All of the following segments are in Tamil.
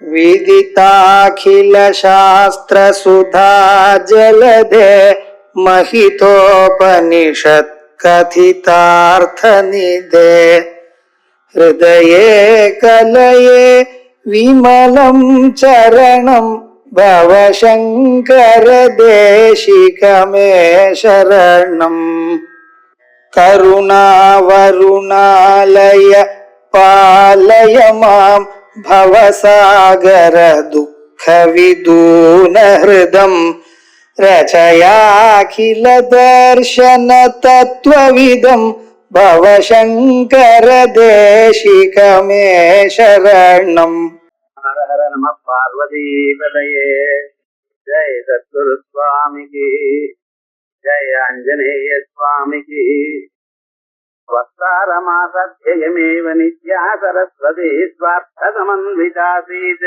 विदिताखिल शास्त्र सुधा जलधे महितोपनिषत् कथितार्थ निधे हृदये कलये विमलं चरणं भवशंकर देशिक मे शरणम् करुणावरुणालय पालय मां भवसागर दुःख विदून हृदं रचयाखिल दर्शन तत्त्वविदं भवशंकर देशिक मे शरणम्। हर हर नमः पार्वती पतये। जय सद्गुरु स्वामी की जय, आंजनेय स्वामी की। वक्तारमासध्ययमेव नित्या सरस्वती स्वार्थसमन्वितासीत्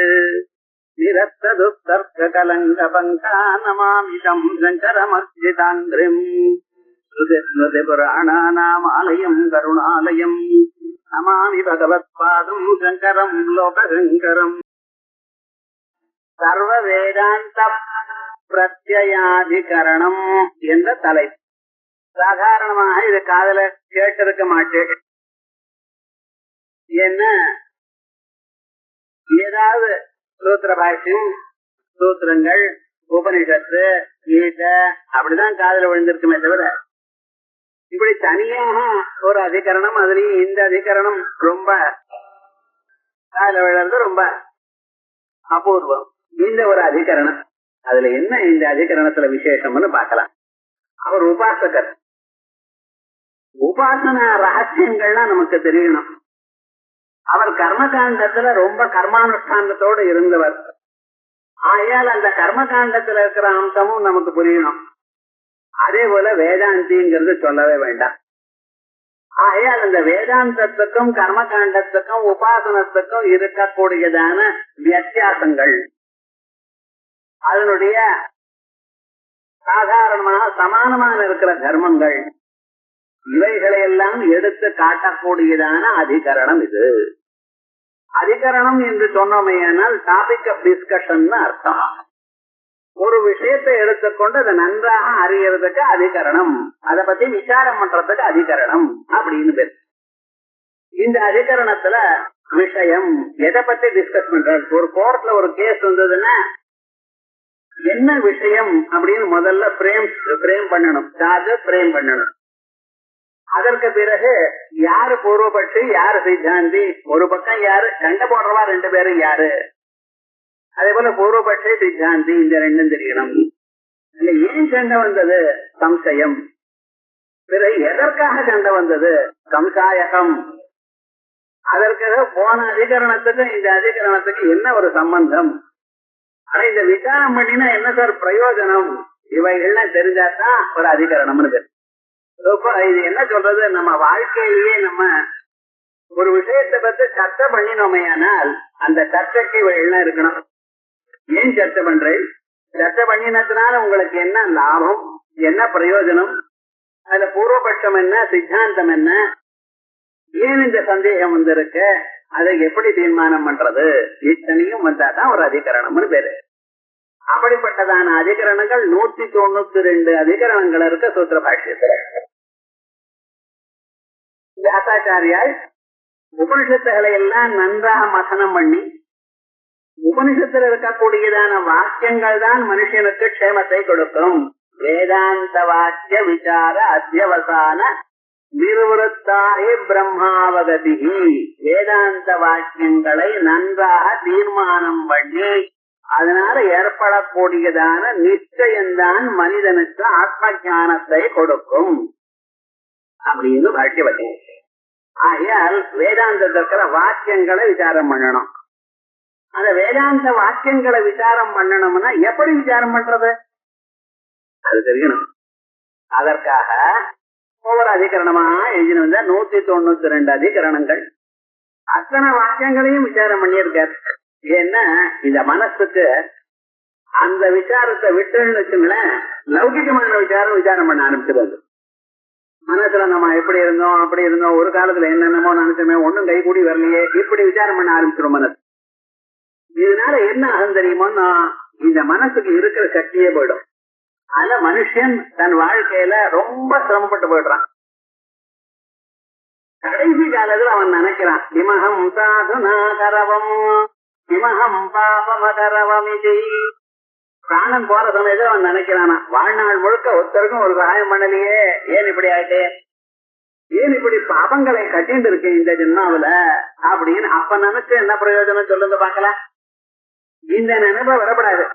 निरस्तदुत्तर्ककलङ्कपङ्का नमामितं शङ्करमर्जिताङ्घ्रिम्। श्रुतिस्मृतिपुराणानामालयं करुणालयं नमामि भगवत्पादं शङ्करं लोकशङ्करम्। சர்வ வேதாந்த பிரத்யயாதிகரணம் என்ற தலைப்பு. சாதாரணமாக இது காதல கேட்டிருக்க மாட்டேன். என்ன ஏதாவது சூத்திர பாஷ்யம், சூத்திரங்கள், உபனிஷத்து, கீதை அப்படிதான் காதல விழுந்திருக்குமே தவிர இப்படி தனியாக ஒரு அதிகரணம், அதுலயும் இந்த அதிகரணம் ரொம்ப காதல விழுறது ரொம்ப அபூர்வம். இந்த ஒரு அதிகரணம், அதுல என்ன இந்த அதிகரணத்துல விசேஷம்னு பார்க்கலாம். அவர் உபாசகர். உபாசனா ரகசியங்கள்லாம் நமக்கு தெரியணும். அவர் கர்மகாண்டத்துல ரொம்ப கர்மானுஷ்டானத்தோடு இருந்தவர். ஆகையால் அந்த கர்மகாண்டத்துல இருக்கிற அம்சமும் நமக்கு புரியணும். அதே போல வேதாந்திங்கிறது சொல்லவே வேண்டாம். ஆகையால் அந்த வேதாந்தத்துக்கும் கர்மகாண்டத்துக்கும் உபாசனத்துக்கும் இருக்கக்கூடியதான வித்தியாசங்கள், அதனுடைய சாதாரணமாக சமானமான இருக்கிற தர்மங்கள், இவைகளையெல்லாம் எடுத்து காட்டக்கூடியதான அதிகரணம் இது. அதிகரணம் என்று சொன்னோமேயானால் டாபிக் ஆஃப் டிஸ்கஷன் அர்த்தம். ஒரு விஷயத்தை எடுத்துக்கொண்டு அதை நன்றாக அறியறதுக்கு அதிகரணம், அதை பத்தி விசாரம் பண்றதுக்கு அதிகரணம் அப்படின்னு பேர். இந்த அதிகரணத்துல விஷயம் எதை பத்தி டிஸ்கஸ் பண்றாரு? ஒரு கோர்ட்ல ஒரு கேஸ் வந்ததுன்னா என்ன விஷயம் அப்படின்னு முதல்ல பிரேம் பண்ணணும், சார்ஜ் பிரேம் பண்ணணும். அதற்கு பிறகு யாரு பூர்வபட்சி, யாரு சித்தாந்தி, ஒரு பக்கம் யாரு, சண்டை போடுறவா ரெண்டு பேரும் யாரு, அதே போல பூர்வபட்சி சித்தாந்தி, இந்த ரெண்டும் தெரியணும். இல்ல ஏன் சண்டை வந்தது? சம்சயம். பிறகு எதற்காக சண்டை வந்தது? சம்சாயகம். அதற்காக போன அதிகரணத்துக்கு இந்த அதிகரணத்துக்கு என்ன ஒரு சம்பந்தம்? ஆனா இந்த விசாரம் பண்ணினா என்ன சார் பிரயோஜனம்? இவைகள்லாம் தெரிஞ்சாதான் ஒரு அதிகரணம்னு பேர். இது என்ன சொல்றது? நம்ம வாழ்க்கையிலேயே நம்ம ஒரு விஷயத்தை பத்தி சர்ச்சை பண்ணினோமையானால் அந்த சர்ச்சைக்கு இவைகள்லாம் இருக்கணும். ஏன் சர்ச்சை பண்றேன்? சர்ச்சை பண்ணினதுனால உங்களுக்கு என்ன லாபம், என்ன பிரயோஜனம், அதுல பூர்வபட்சம் என்ன, சித்தாந்தம் என்ன, ஏன் இந்த சந்தேகம் வந்திருக்கு, அதை எப்படி தீர்மானம் பண்றது, இத்தனையும் வந்தாதான் ஒரு அதிகரணம்னு பேரு. அப்படிப்பட்டதான அதிகரணங்கள் 192 அதிகரணங்கள் இருக்க சூத்திர பாஷ்யத்துல. வியாசாச்சாரியால் உபனிஷத்துகளை எல்லாம் நன்றாக மசனம் பண்ணி, உபனிஷத்துல இருக்கக்கூடியதான வாக்கியங்கள் தான் மனுஷனுக்கு க்ஷேமத்தை கொடுக்கும். வேதாந்த வாக்கிய விசார அத்தியவசான நிர்வத்தாகி பிரம்மாவகதி. வேதாந்த வாக்கியங்களை நன்றாக தீர்மானம் பண்ணி அதனால ஏற்படக்கூடியதான நிச்சயம்தான் மனிதனுக்கு ஆத்ம ஞானத்தை கொடுக்கும் அப்படின்னு பாஷ்யவதி. ஆகையால் வேதாந்தத்தில் இருக்கிற வாக்கியங்களை விசாரம் பண்ணணும். அந்த வேதாந்த வாக்கியங்களை விசாரம் பண்ணணும்னா எப்படி விசாரம் பண்றது? அது தெரியணும். அதற்காக ஒவ்வொரு அதிகரணமா எழுதினு வந்த 192 அதிகரணங்கள், அத்தனை வாக்கியங்களையும் விசாரம் பண்ணியிருக்காரு. ஏன்னா இந்த மனசுக்கு அந்த விசாரத்தை விட்டுன்னு வச்சுங்களேன், லௌகிகமான விசாரம் பண்ண ஆரம்பிச்சிருது. மனசுல நம்ம எப்படி இருந்தோம், அப்படி இருந்தோம், ஒரு காலத்துல என்னென்னமோ நினைச்சோமே, ஒன்னும் கை கூடி வரலையே, இப்படி விசாரம் பண்ண ஆரம்பிச்சிடும் மனசு. இதனால என்ன ஆகும் தெரியுமோன்னா இந்த மனசுக்கு இருக்கிற சக்தியே போயிடும். அதனால மனுஷன் தன் வாழ்க்கையில ரொம்ப சிரமப்பட்டு போயிடுறான். கடைசி காலத்துல அவன் நினைக்கிறான், இமகம் சாதுனா கரவம் இமகம் பாபமகரவம் இது. பிராணம் போற சமயத்துல அவன் நினைக்கிறானா, வாழ்நாள் முழுக்க ஒருத்தருக்கும் ஒரு சகாயம் பண்ணலையே, ஏன் இப்படி ஆயிட்டேன், ஏன் இப்படி பாபங்களை கட்டிட்டு இருக்கேன் இந்த ஜென்மாவில அப்படின்னு அப்ப நினைச்சு என்ன பிரயோஜனம் சொல்லுங்க பாக்கலாம். இந்த நினைப்ப வரப்படாது.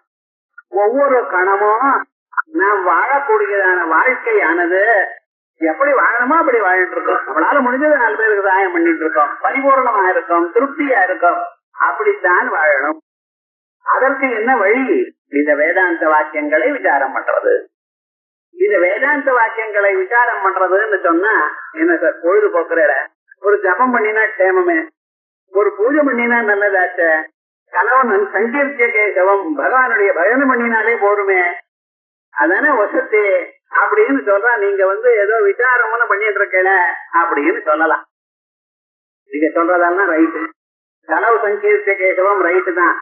ஒவ்வொரு கணமும் நாம் வாழக்கூடியதான வாழ்க்கையானது எப்படி வாழணுமோ அப்படி வாழ்ந்துட்டு இருக்கோம். நம்மளால முடிஞ்சது 4 பேருக்கு சகாயம் பண்ணிட்டு இருக்கோம், பரிபூர்ணமா இருக்கும், திருப்தியா இருக்கும். அப்படித்தான் வாழணும். அதற்கு என்ன வழி? இந்த வேதாந்த வாக்கியங்களை விசாரம் பண்றது. இந்த வேதாந்த வாக்கியங்களை விசாரம் பண்றதுன்னு சொன்னா என்ன சார், பொழுதுபோக்குற ஒரு ஜபம் பண்ணினா க்ஷேமமே, ஒரு பூஜை பண்ணினா நல்லதாச்ச, கணவன் சங்கீர்த்திய கேசவம் பகவானுடைய பஜனை பண்ணினாலே போருமே, அதானே வசத்தே அப்படின்னு சொல்றா. நீங்க ஏதோ விசாரம்னு பண்ணிட்டு இருக்கல அப்படின்னு சொல்லலாம். நீங்க சொல்றதெல்லாம் ரைட்டு, கனவு சங்கீர்த்திய கேசவம் ரைட்டு தான்.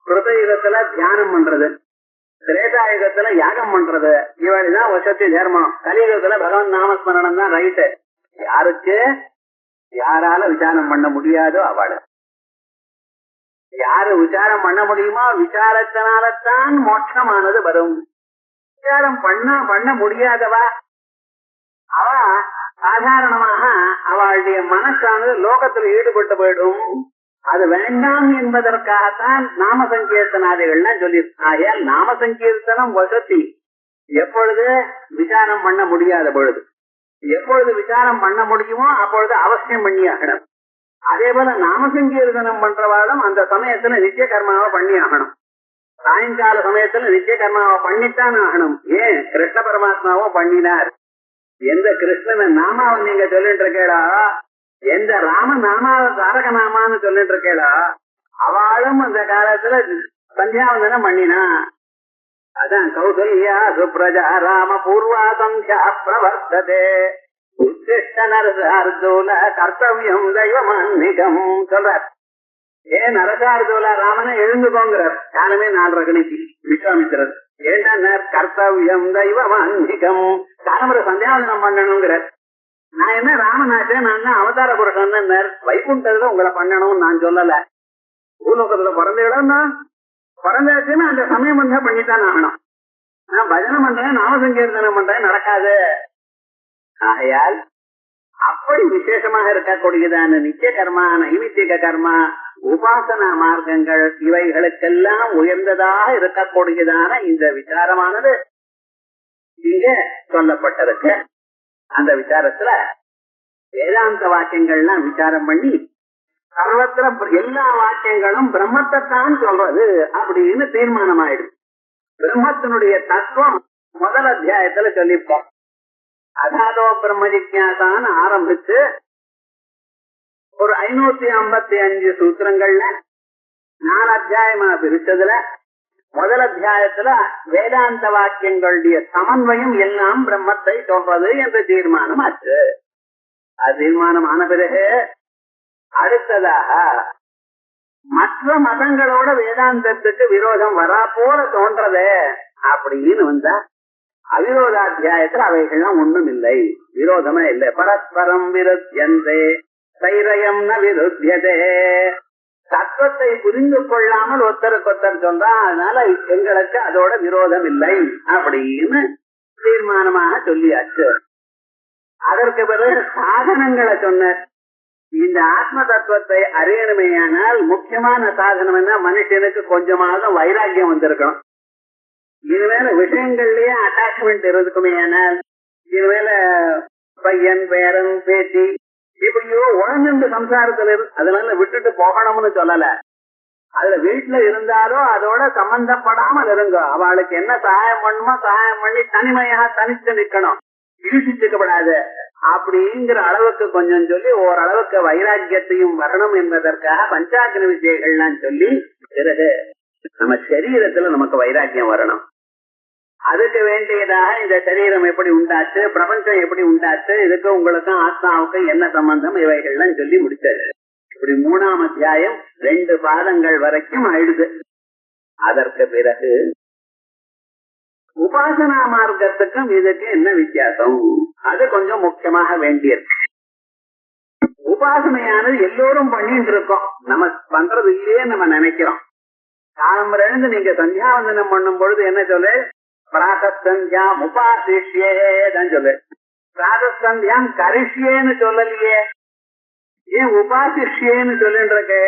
கிருதயுகத்துல தியானம் பண்றது, திரேதாயுகத்துல யாகம் பண்றது, இவள்தான் வசத்தி தர்மம். கலியுகத்துல பகவான் நாமஸ்மரணம் தான் ரைட்டு. யாருக்கு யாரால விசாரம் பண்ண முடியாதோ அவளு, யாரு விசாரம் பண்ண முடியுமோ விசாரத்தினால்தான் மோட்சமானது வரும். விசாரம் பண்ண முடியாதவா அவ சாதாரணமாக அவளுடைய மனசானது லோகத்தில் ஈடுபட்டு போயிடும். அது வேண்டாம் என்பதற்காகத்தான் நாம சங்கீர்த்தனாதிகள்லாம் சொல்லியிருக்கால். நாம சங்கீர்த்தனம் வசதி எப்பொழுது விசாரம் பண்ண முடியாத பொழுது, எப்பொழுது விசாரம் பண்ண முடியுமோ அப்பொழுது அவசியம் பண்ணி ஆகணும். அதே போல நாம சங்கீர்த்தனம் பண்றவாளும் அந்த சமயத்துல நித்திய கர்மாவை பண்ணி ஆகணும். சாயங்கால சமயத்துல நித்திய கர்மாவை பண்ணித்தான் ஆகணும். ஏன்? கிருஷ்ண பரமாத்மாவோ பண்ணினார். எந்த கிருஷ்ணன் நாமாவை நீங்க சொல்லிட்டு இருக்கேடா, எந்த ராம நாமாவை தாரக நாமான்னு சொல்லிட்டு இருக்கேடா, அவளும் அந்த காலத்துல சந்தியாவந்தனம் பண்ணினா. அதான் கௌசல்யா சுப்ரஜா ராம பூர்வா சந்தியா பிரவர்த்ததே உத்திஷ்ட கர்த்தவியம் தெய்வமான்மிகம் சொல்றார். ஏன் நரசார்தோலா ராமனை எழுந்துக்கோங்கிறார். காலமே 4:30 விஸ்வாமித்திரர். ஏன்னா கர்த்தவியம் தெய்வமான்மிகம், காலமுறை சந்தியாவந்தனம் பண்ணணுங்கிறார். நான் என்ன ராமநாச்சன், நான் அவதார புருஷன், வைகுண்டத்துல உங்களை பண்ணணும் நான் சொல்லல. பூலோகத்துல பிறந்த இடம்னா பிறந்தாச்சுன்னா அந்த சமயம் வந்தா பண்ணித்தான் ஆகணும். நான் பஜனை பண்றேன், நாமசங்கீர்த்தனம் பண்றேன், நடக்காது. ஆகையால் அப்படி விசேஷமாக இருக்கக்கூடியதான நித்திய கர்மா, நைமித்திக கர்மா, உபாசனா மார்க்கங்கள் இவைகளுக்கெல்லாம் உயர்ந்ததாக இருக்கக்கூடியதான இந்த விசாரமானது இங்க சொல்லப்பட்டிருக்கு. அந்த விசாரத்துல வேதாந்த வாக்கியங்கள்லாம் விசாரம் பண்ணி சர்வத்திர எல்லா வாக்கியங்களும் பிரம்மத்தைத்தான் சொல்றது அப்படின்னு தீர்மானம் ஆயிடுது. பிரம்மத்தினுடைய தத்துவம் முதல் அத்தியாயத்துல சொல்லிப்போம். அதாதோ பிரம்ம ஜிக்ஞாசான்னு ஆரம்பிச்சு ஒரு 555 சூத்திரங்கள்ல 4 அத்தியாயமா பிரிச்சதுல முதல் அத்தியாயத்துல வேதாந்த வாக்கியங்களுடைய சமன்வயம் எல்லாம் பிரம்மத்தை சொல்றது என்று தீர்மானம் ஆச்சு. அது தீர்மானம் ஆன பிறகு அடுத்ததாக மற்ற மதங்களோட வேதாந்தத்துக்கு விரோதம் வரா போல தோன்றதே அப்படின்னு வந்தா அவிரோதாத்தியாயத்துல அவைகள்லாம் ஒண்ணும் இல்லை, விரோதமே இல்லை. பரஸ்பரம் விருத்தியந்தே தைரயம் ந விருத்தியதே. தத்துவத்தை புரிந்து கொள்ளாமல் ஒருத்தருக்கு சொல்றா, அதனால எங்களுக்கு அதோட விரோதம் இல்லை அப்படின்னு தீர்மானமாக சொல்லியாச்சு. அதற்கு பிறகு சாதனங்களை சொன்ன. இந்த ஆத்ம தத்துவத்தை அறியணுமேயானால் முக்கியமான சாதனம் என்ன? மனுஷனுக்கு கொஞ்சமாக வைராக்கியம் வந்திருக்கணும். இதுவேல விஷயங்கள்லயே அட்டாச்மெண்ட் இருக்குமே, ஆனால் இதுவேல பையன் பேரன் பேத்தி இப்படியோ உழந்து சம்சாரத்துல அதனால விட்டுட்டு போகணும்னு சொல்லல. அதுல வீட்டுல இருந்தாலோ அதோட சம்பந்தப்படாமல் இருங்க. அவளுக்கு என்ன சகாயம் பண்ணுமோ சகாயம் பண்ணி தனிமையாக தனித்து நிக்கணும், ஈசிச்சுக்கப்படாது அப்படிங்கிற அளவுக்கு கொஞ்சம் சொல்லி ஓரளவுக்கு வைராக்கியத்தையும் வரணும் என்பதற்காக பஞ்சாக்னி விஜயங்கள்லாம் சொல்லி பிறகு நம்ம சரீரத்துல நமக்கு வைராக்கியம் வரணும். அதுக்கு வேண்டியதாக இந்த சரீரம் எப்படி உண்டாச்சு, பிரபஞ்சம் எப்படி உண்டாச்சு, இதுக்கு உங்களுக்கும் ஆத்மாவுக்கும் என்ன சம்பந்தம், இவைகள்லாம் சொல்லி முடிச்சது. இப்படி 3ஆம் அத்தியாயம் 2 பாதங்கள் வரைக்கும் ஆயிடுது. அதற்கு பிறகு உபாசனா மார்க்கத்துக்கும் இதுக்கு என்ன வித்தியாசம், அது கொஞ்சம் முக்கியமாக வேண்டியது. உபாசனையானது எல்லோரும் பண்ணிட்டு இருக்கோம், நம்ம பண்றது இல்லையே நம்ம நினைக்கிறோம். காலம்பருந்து நீங்க சந்தியாவந்தனம் பண்ணும் பொழுது என்ன சொல்லு, பிராதசந்தியாம் உபாசிஷ்யேதான் சொல்லு. பிராதசந்தியாம் கரிஷ்யேன்னு சொல்லலையே, ஏன் உபாசிஷ்யேன்னு சொல்லுன்ற?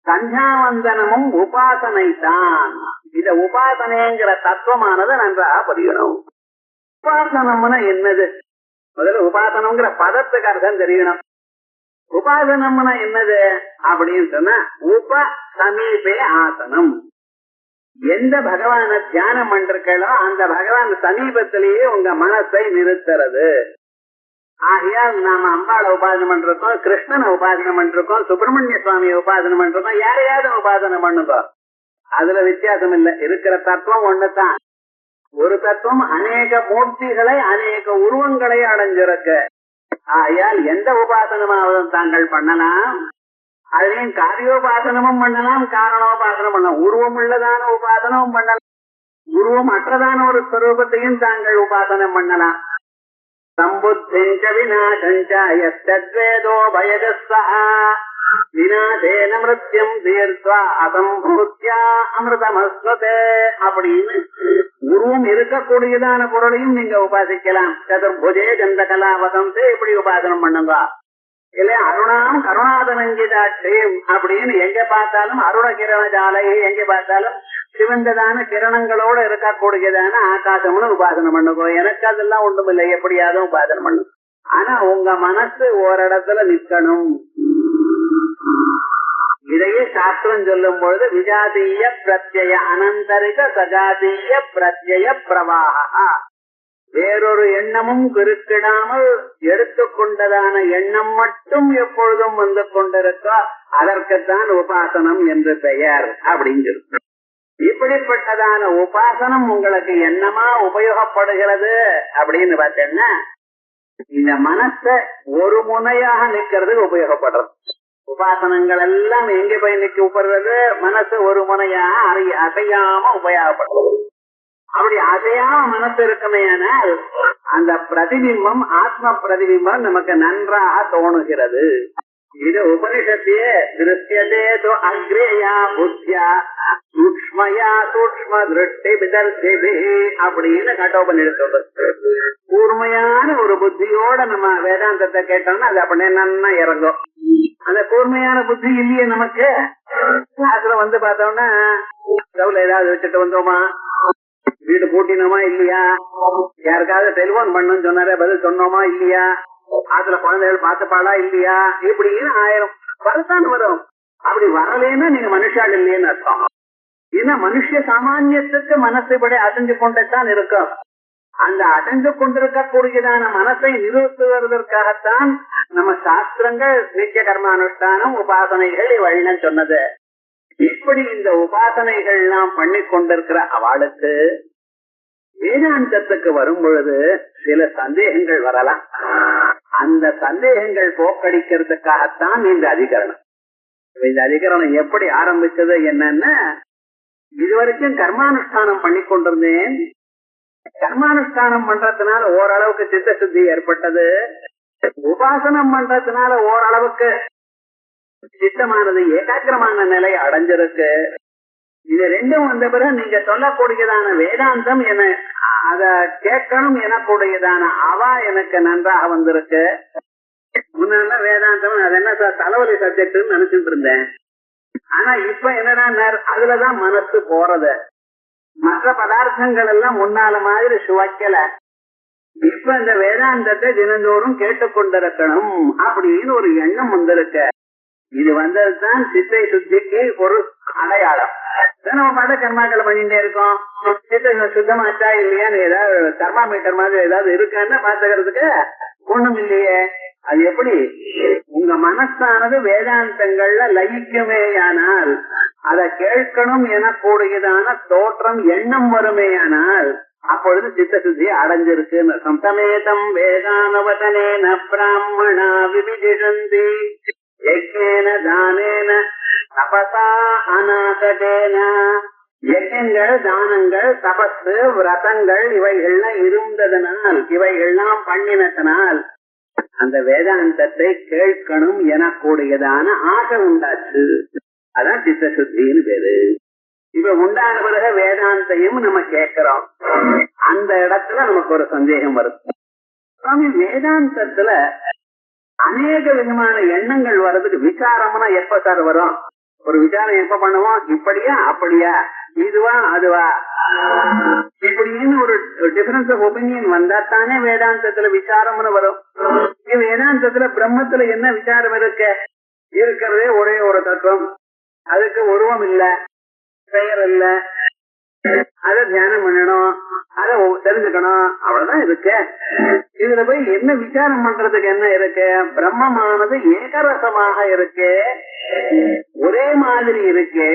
சந்தியாவந்தனமும் உபாசனை தான். இத உபாசனைங்கிற தத்துவமானது நன்றாக புரியணும். உபாசனம்னா என்னது, முதல்ல உபாசனம்ங்கிற பதத்துக்கு அர்த்தம் தெரியணும். உபாசனம்னா என்னது அப்படின்னு சொன்னா, உப சமீபே ஆசனம். எந்த பகவான தியானம் பண்றீங்களோ அந்த பகவான் சமீபத்திலேயே உங்க மனசை நிறுத்துறது. ஆகையால் நாம அம்பாளை உபாசனை பண்றோம், கிருஷ்ணனை உபாசனை பண்றோம், சுப்பிரமணிய சுவாமியை உபாசனை பண்றோம், யாரையாவது உபாசனை பண்ணுங்க. அதுல வித்தியாசம் இல்லை, இருக்கிற தத்துவம் ஒண்ணுதான். ஒரு தத்துவம் அநேக மூர்த்திகளை அநேக உருவங்களை அடைஞ்சிருக்கு. ஆகையால் எந்த உபாசனமாவதும் தாங்கள் பண்ணலாம். அதுலயும் காரியோபாசனமும் பண்ணலாம், காரணோபாசனம் பண்ணலாம். உருவம் உள்ளதான உபாசனமும் பண்ணலாம், உருவம் அற்றதான ஒரு ஸ்வரூபத்தையும் தாங்கள் உபாசனம் பண்ணலாம். சம்புத்திஞ்ச விநாசஞ்ச யஸ்தத்வேதோ பயஜஸ்ஸஹ விநாசேன மிருத்யம் தீர்த்வா அசம்பூத்யா அமிர்தமஸ்வதே அப்படின்னு உருவம் இருக்கக்கூடியதான பொருளையும் நீங்க உபாசிக்கலாம். சதுர்புஜே கந்தகலாவதந்தே இப்படி உபாசனம் பண்ணுங்க. இல்ல அருணாம் கருணாதனங்கிதாட்சியம் அப்படின்னு எங்க பார்த்தாலும் அருண கிரண ஜாலை, எங்க பார்த்தாலும் சிவந்ததான கிரணங்களோட இருக்கக்கூடியதான ஆகாசம்னு உபாசனை பண்ணுங்க. எனக்கு அதெல்லாம் ஒண்ணும் இல்லை, எப்படியாவது உபாசனை பண்ணுங்க. ஆனா உங்க மனசு ஓரிடத்துல நிக்கணும். இதையே சாஸ்திரம் சொல்லும் பொழுது விஜாதீய பிரத்யய அனந்தரிக சஜாதீய பிரத்யய பிரவாக, வேறொரு எண்ணமும் குறுக்கிடாமல் எடுத்துக்கொண்டதான எண்ணம் மட்டும் எப்பொழுதும் வந்து கொண்டிருக்கோ அதற்குத்தான் உபாசனம் என்று பெயர் அப்படிங்கிறது. இப்படிப்பட்டதான உபாசனம் உங்களுக்கு என்னமா உபயோகப்படுகிறது அப்படின்னு பார்த்தேன்னா, இந்த மனச ஒரு முனையாக நிக்கிறதுக்கு உபயோகப்படுறது. உபாசனங்கள் எல்லாம் எங்க போய் நிக்கப்படுறது, மனசு ஒரு முனையாக அசையாம உபயோகப்படுறது. அப்படி அசையாம மனசு இருக்குமையானால் அந்த பிரதிபிம்பம் ஆத்ம பிரதிபிம்பம் நமக்கு நன்றாக தோணுகிறது. இது உபனிஷத்தியே திருஷ்யதே தோ அக்ரேயா புத்தியா சூக்ஷ்மயா சூக்ஷ்ம திருஷ்டி விதர்சிபி அப்படின்னு கட்டோபனிஷத்து. கூர்மையான ஒரு புத்தியோட நம்ம வேதாந்தத்தை கேட்டோம்னா அது அப்படியே நன்னா இறங்கும். அந்த கூர்மையான புத்தி இல்லையே நமக்கு. கிளாஸ்ல வந்து பார்த்தோம்னா ஸ்டவ்ல ஏதாவது வச்சுட்டு வந்தோமா, வீடு பூட்டினோமா இல்லையா, யாருக்காவது டெலிபோன் பண்ணுன்னு சொன்னாரே பதில் சொன்னோமா இல்லையா, அதுல குழந்தைகள் பார்த்துப்பாளா இல்லையா, இப்படின்னு 1000 வரத்தான் வரும். அப்படி வரலேன்னா நீங்க மனுஷால் இல்லையேன்னு அர்த்தம். ஏன்னா மனுஷ சாமானியத்துக்கு மனசு இப்படி அசைஞ்சு கொண்டுதான் இருக்கும். அந்த அசைந்து கொண்டிருக்கக்கூடியதான மனசை நிறுத்துவதற்காகத்தான் நம்ம சாஸ்திரங்கள் நித்திய கர்மானுஷ்டானம் உபாசனைகள் வழின்னு சொன்னது. இப்படி இந்த உபாசனைகள் எல்லாம் பண்ணி கொண்டிருக்கிற அவளுக்கு வேதாந்தத்துக்கு வரும் பொழுது சில சந்தேகங்கள் வரலாம். அந்த சந்தேகங்கள் போக்கடிக்கிறதுக்காகத்தான் இந்த அதிகரணம். இந்த அதிகரணம் எப்படி ஆரம்பிச்சது என்னன்னா, இதுவரைக்கும் கர்மானுஷ்டானம் பண்ணி கொண்டிருந்தேன். கர்மானுஷ்டானம் பண்றதுனால ஓரளவுக்கு சித்த சுத்தி ஏற்பட்டது. உபாசனம் பண்றதுனால ஓரளவுக்கு சித்தமானது ஏகாக்கிரமான நிலை அடைஞ்சிருக்கு. இது ரெண்டும் வந்த பிறகு நீங்க சொல்லக்கூடியதான வேதாந்தம் என அத கேட்கணும் எனக்கூடியதான அவா எனக்கு நன்றாக வந்திருக்கு. முன்னால வேதாந்தம் அது என்ன தலைவலி சப்ஜெக்ட் நினைச்சிட்டு இருந்தேன். ஆனா இப்ப என்னடா அதுலதான் மனசு போறது. மற்ற பதார்த்தங்கள் எல்லாம் முன்னால மாதிரி சுவைக்கல. இப்ப இந்த வேதாந்தத்தை தினந்தோறும் கேட்டுக்கொண்டிருக்கணும் அப்படின்னு ஒரு எண்ணம் வந்திருக்கு. இது வந்ததுதான் சித்தை சுத்திக்கு ஒரு அடையாளம். நம்ம பல கர்மாக்களை பண்ணிட்டே இருக்கோம். சித்தை சுத்தமாச்சா இல்லையான்னு ஏதாவது தெர்மாமீட்டர் மாதிரி ஏதாவது இருக்கான்னு பாத்துக்கிறதுக்கு ஒண்ணும் இல்லையே. அது எப்படி உங்க மனசானது வேதாந்தங்கள்ல லயிக்குமேயானால், அதை கேட்கணும் எனக்கூடியதான தோற்றம் எண்ணம் வருமேயானால் அப்பொழுது சித்த சுத்தி அடைஞ்சிருக்கு. சமேதம் வேதானவதனேன பிராமணா விவிதிஷந்தி யஜ்ஞேன தானேன தபசா அநாசகேன. யஜ்ஞங்கள், தானங்கள், தபசு, விரதங்கள் இவைகள்லாம் இருந்ததனால், இவைகள்லாம் பண்ணினதனால் அந்த வேதாந்தத்தை கேட்கணும் எனக்கூடியதான ஆசை உண்டாச்சு. அதான் சித்த சுத்தின்னு பேரு. இப்ப உண்டான பிறகு வேதாந்தையும் நம்ம கேட்கிறோம். அந்த இடத்துல நமக்கு ஒரு சந்தேகம் வரும். சுவாமி, வேதாந்தத்துல அநேக விதமான எண்ணங்கள் வர்றதுக்கு விசாரம்னா எப்ப சார் வரும்? ஒரு விசாரம் எப்ப பண்ணுவோம்? இப்படியா அப்படியா, இதுவா அதுவா, இப்படின்னு ஒரு டிஃபரன்ஸ் ஆஃப் ஒப்பீனியன் வந்தா தானே வேதாந்தத்துல விசாரம்னு வரும். வேதாந்தத்துல பிரம்மத்துல என்ன விசாரம் இருக்கிறதே ஒரே ஒரு தத்துவம், அதுக்கு உருவம் இல்ல, பெயர் இல்ல, அத தியானம் பண்ணணும், அத தெரிஞ்சுக்கணும், அவ்வளவுதான் இருக்கு. இதுல போய் என்ன விசாரம் பண்றதுக்கு என்ன இருக்கு? பிரம்மமானது ஏகரசமாக இருக்கு, ஒரே மாதிரி இருக்கு.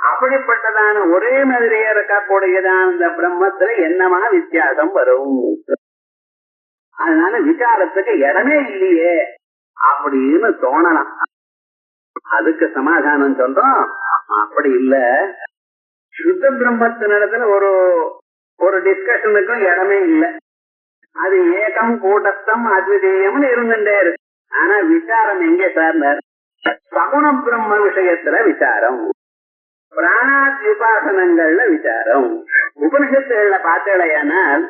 அப்படிப்பட்டதான ஒரே மாதிரியே இருக்கக்கூடியதான இந்த பிரம்மத்துல என்னமா வித்தியாசம் வரும்? அதனால விசாரத்துக்கு இடமே இல்லையே அப்படின்னு தோணலாம். அதுக்கு சமாதானம் சொல்றோம், அப்படி இல்ல. சுத்த பிரம்மத்தினிடத்துல ஒரு டிஸ்கஷனுக்கும் இடமே இல்லை. அது ஏகம் கூட்டஸ்தம் அத்விதீயம்னு இருந்துட்டே இருக்கு. ஆனா விசாரம் எங்கே சார்? சகுண பிரம்ம விஷயத்துல விசாரம், பிராணாத்யுபாசனங்கள்ல விசாரம். உபனிஷத்துகள்ல பார்த்தேனால்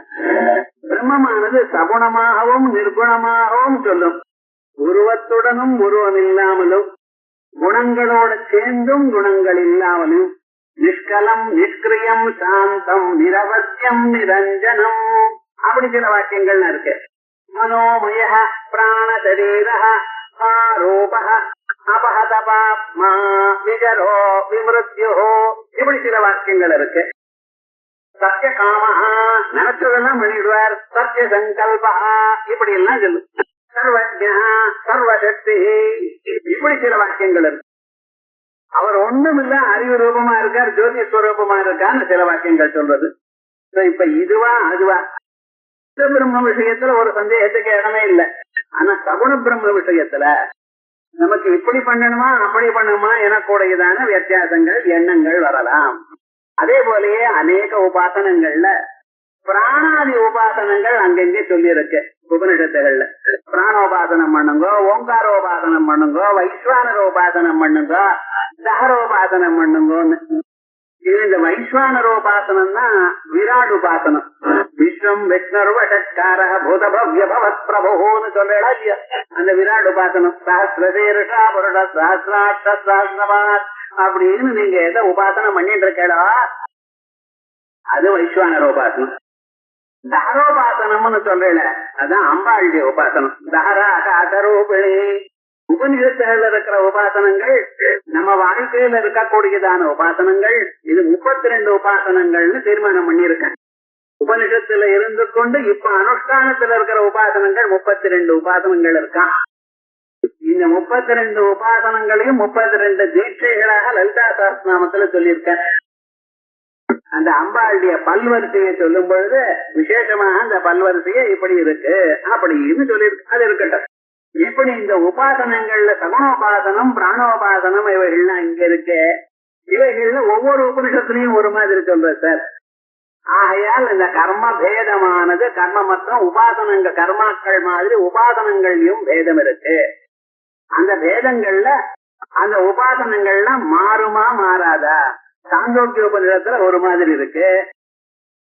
பிரம்மமானது சகுணமாகவும் நிர்குணமாகவும் சொல்லும், உருவத்துடனும் உருவம் இல்லாமலும், குணங்களோட சேர்ந்தும் குணங்கள் இல்லாமலும், நிஷ்கலம் நிஷ்கிரியம் சாந்தம் நிரவத்தியம் நிரஞ்சனம், அப்படி சில வாக்கியங்கள் இருக்கு. மனோமய பிராண சரீர ஆரோப அபஹதபாத்மா விஜரோ விமிருத்யோ, இப்படி சில வாக்கியங்கள் இருக்கு. சத்திய காமஹா, நினைச்சதெல்லாம் பண்ணிடுவார். சத்திய சங்கல்பா, இப்படி எல்லாம் சொல்லு. சர்வஜா சர்வசக்தி, இப்படி சில வாக்கியங்கள் இருக்கு. அவர் ஒண்ணும் இல்ல, அறிவு ரூபமா இருக்கார், ஜோதி ஸ்வரூபமா இருக்கான்னு சில வாக்கியங்கள் சொல்றது. இப்ப இதுவா அதுவா? பிரம்ம விஷயத்துல ஒரு சந்தேகத்துக்கு இடமே இல்லை. ஆனா சகுண பிரம்ம விஷயத்துல நமக்கு இப்படி பண்ணணுமா அப்படி பண்ணணுமா எனக்கூடியதான வித்தியாசங்கள் எண்ணங்கள் வரலாம். அதே போலயே அநேக உபாசனங்கள்ல பிராணாதி உபாசனங்கள் அங்கெங்கே சொல்லி இருக்கு உபனிஷத்துகள்ல. பிராணோபாசனம் பண்ணுங்க, ஓங்காரோபாசனம் பண்ணுங்க, வைஸ்வானரோபாசனம் பண்ணுங்க, தஹரோபாசனம் பண்ணுங்கன்னு. இது இந்த வைஸ்வானரோபாசனம் தான் விராட் உபாசனம். விஸ்வம் விஷ்ணர்வஷட்கார பூதபவ்ய பவத் பிரபுன்னு சொல்றா இல்லையா, அந்த விராட் உபாசனம். சஹஸ்ரசீருஷா புருட சஹஸ்ராட்ச சஹஸ்ரபாத் அப்படின்னு நீங்க எதை உபாசனம் பண்ணிட்டு இருக்கா, அது வைஸ்வானரோபாசனம். தஹரோபாசனம்னு சொல்றேன், அதான் அம்பாளுடைய உபாசனம். தஹரா காதரூபிணி. உபநிஷத்துல இருக்கிற உபாசனங்கள் நம்ம வாழ்க்கையில இருக்கக்கூடியதான உபாசனங்கள். இது 32 உபாசனங்கள்னு தீர்மானம் பண்ணியிருக்கேன். உபநிஷத்துல இருந்து கொண்டு இப்ப அனுஷ்டானத்துல இருக்கிற உபாசனங்கள் 32 உபாசனங்கள் இருக்கான். இந்த 32 உபாசனங்களையும் 32 தீட்சைகளாக லலிதா சஹஸ்ரநாமத்துல சொல்லியிருக்கேன். அந்த அம்பாளுடைய பல்வரிசையை சொல்லும் பொழுது விசேஷமாக அந்த பல்வரிசையை இப்படி இருக்கு அப்படின்னு சொல்லியிருக்கு. அது இருக்கட்டும். இப்படி இந்த உபாசனங்கள்ல சகுணோபாசனம் பிராணோபாசனம் இவைகள்லாம் இங்க இருக்கு. இவைகள்ல ஒவ்வொரு உபனிஷத்துலயும் ஒரு மாதிரி சொல்ற சார். ஆகையால் இந்த கர்ம பேதமானது கர்ம மற்றும் உபாசனங்கள் கர்மாக்கள் மாதிரி உபாசனங்கள்லயும் பேதம் இருக்கு. அந்த பேதங்கள்ல அந்த உபாசனங்கள்லாம் மாறுமா மாறாதா? சாந்தோக்கிய உபநிடத்துல ஒரு மாதிரி இருக்கு,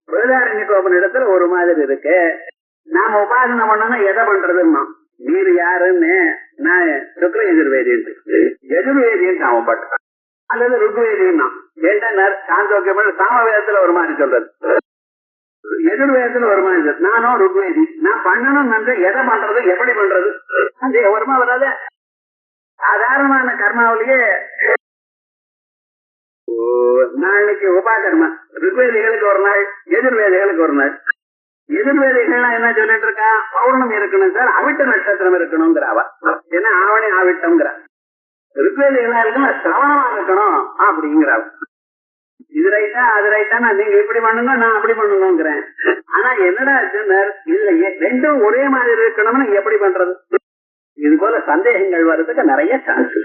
பிரதாரண்யக உபநிடத்துல ஒரு மாதிரி இருக்கு. நாம உபாசனை பண்ணோம்னா எதை பண்றதுன்னா, நீர் யாருன்னு நான் சுக்ர எதிர்வேதின்னு எதிர்வேதின்னு அவன் பண்றான், அல்லது ருக்வேதின்னா என்ன சாந்தோக்கிய சாமவேதத்துல ஒரு மாதிரி சொல்றது, எதிர்வேதத்துல ஒரு மாதிரி சொல்றது. நானும் ருக்வேதி, நான் பண்ணணும் எதை பண்றது எப்படி பண்றது அது வருமா வராத. சாதாரணமான கர்மாவிலேயே நாளைக்கு உபாகர்மா ருக்வேதிகளுக்கு ஒரு நாள், எதிர்வேதிகளுக்கு ஒரு நாள். எதிர்வேதிகள்லாம் என்ன சொல்லிட்டு இருக்கா, பௌர்ணமி இருக்கணும் சார், அவிட்ட நட்சத்திரம் இருக்கணும்ங்கிற அவ, ஏன்னா ஆவணி ஆவிட்டம்ங்கிற. ருக்வேதிகளா இருக்கணும் சிரவணமா இருக்கணும் அப்படிங்கிறா. இது ரைட்டா அது ரைட்டா, நான் நீங்க இப்படி பண்ணுங்க நான் அப்படி பண்ணுங்கிறேன். ஆனா என்னடா இதுல ரெண்டும் ஒரே மாதிரி இருக்கணும்னு எப்படி பண்றது? இது போல சந்தேகங்கள் வர்றதுக்கு நிறைய சான்ஸ்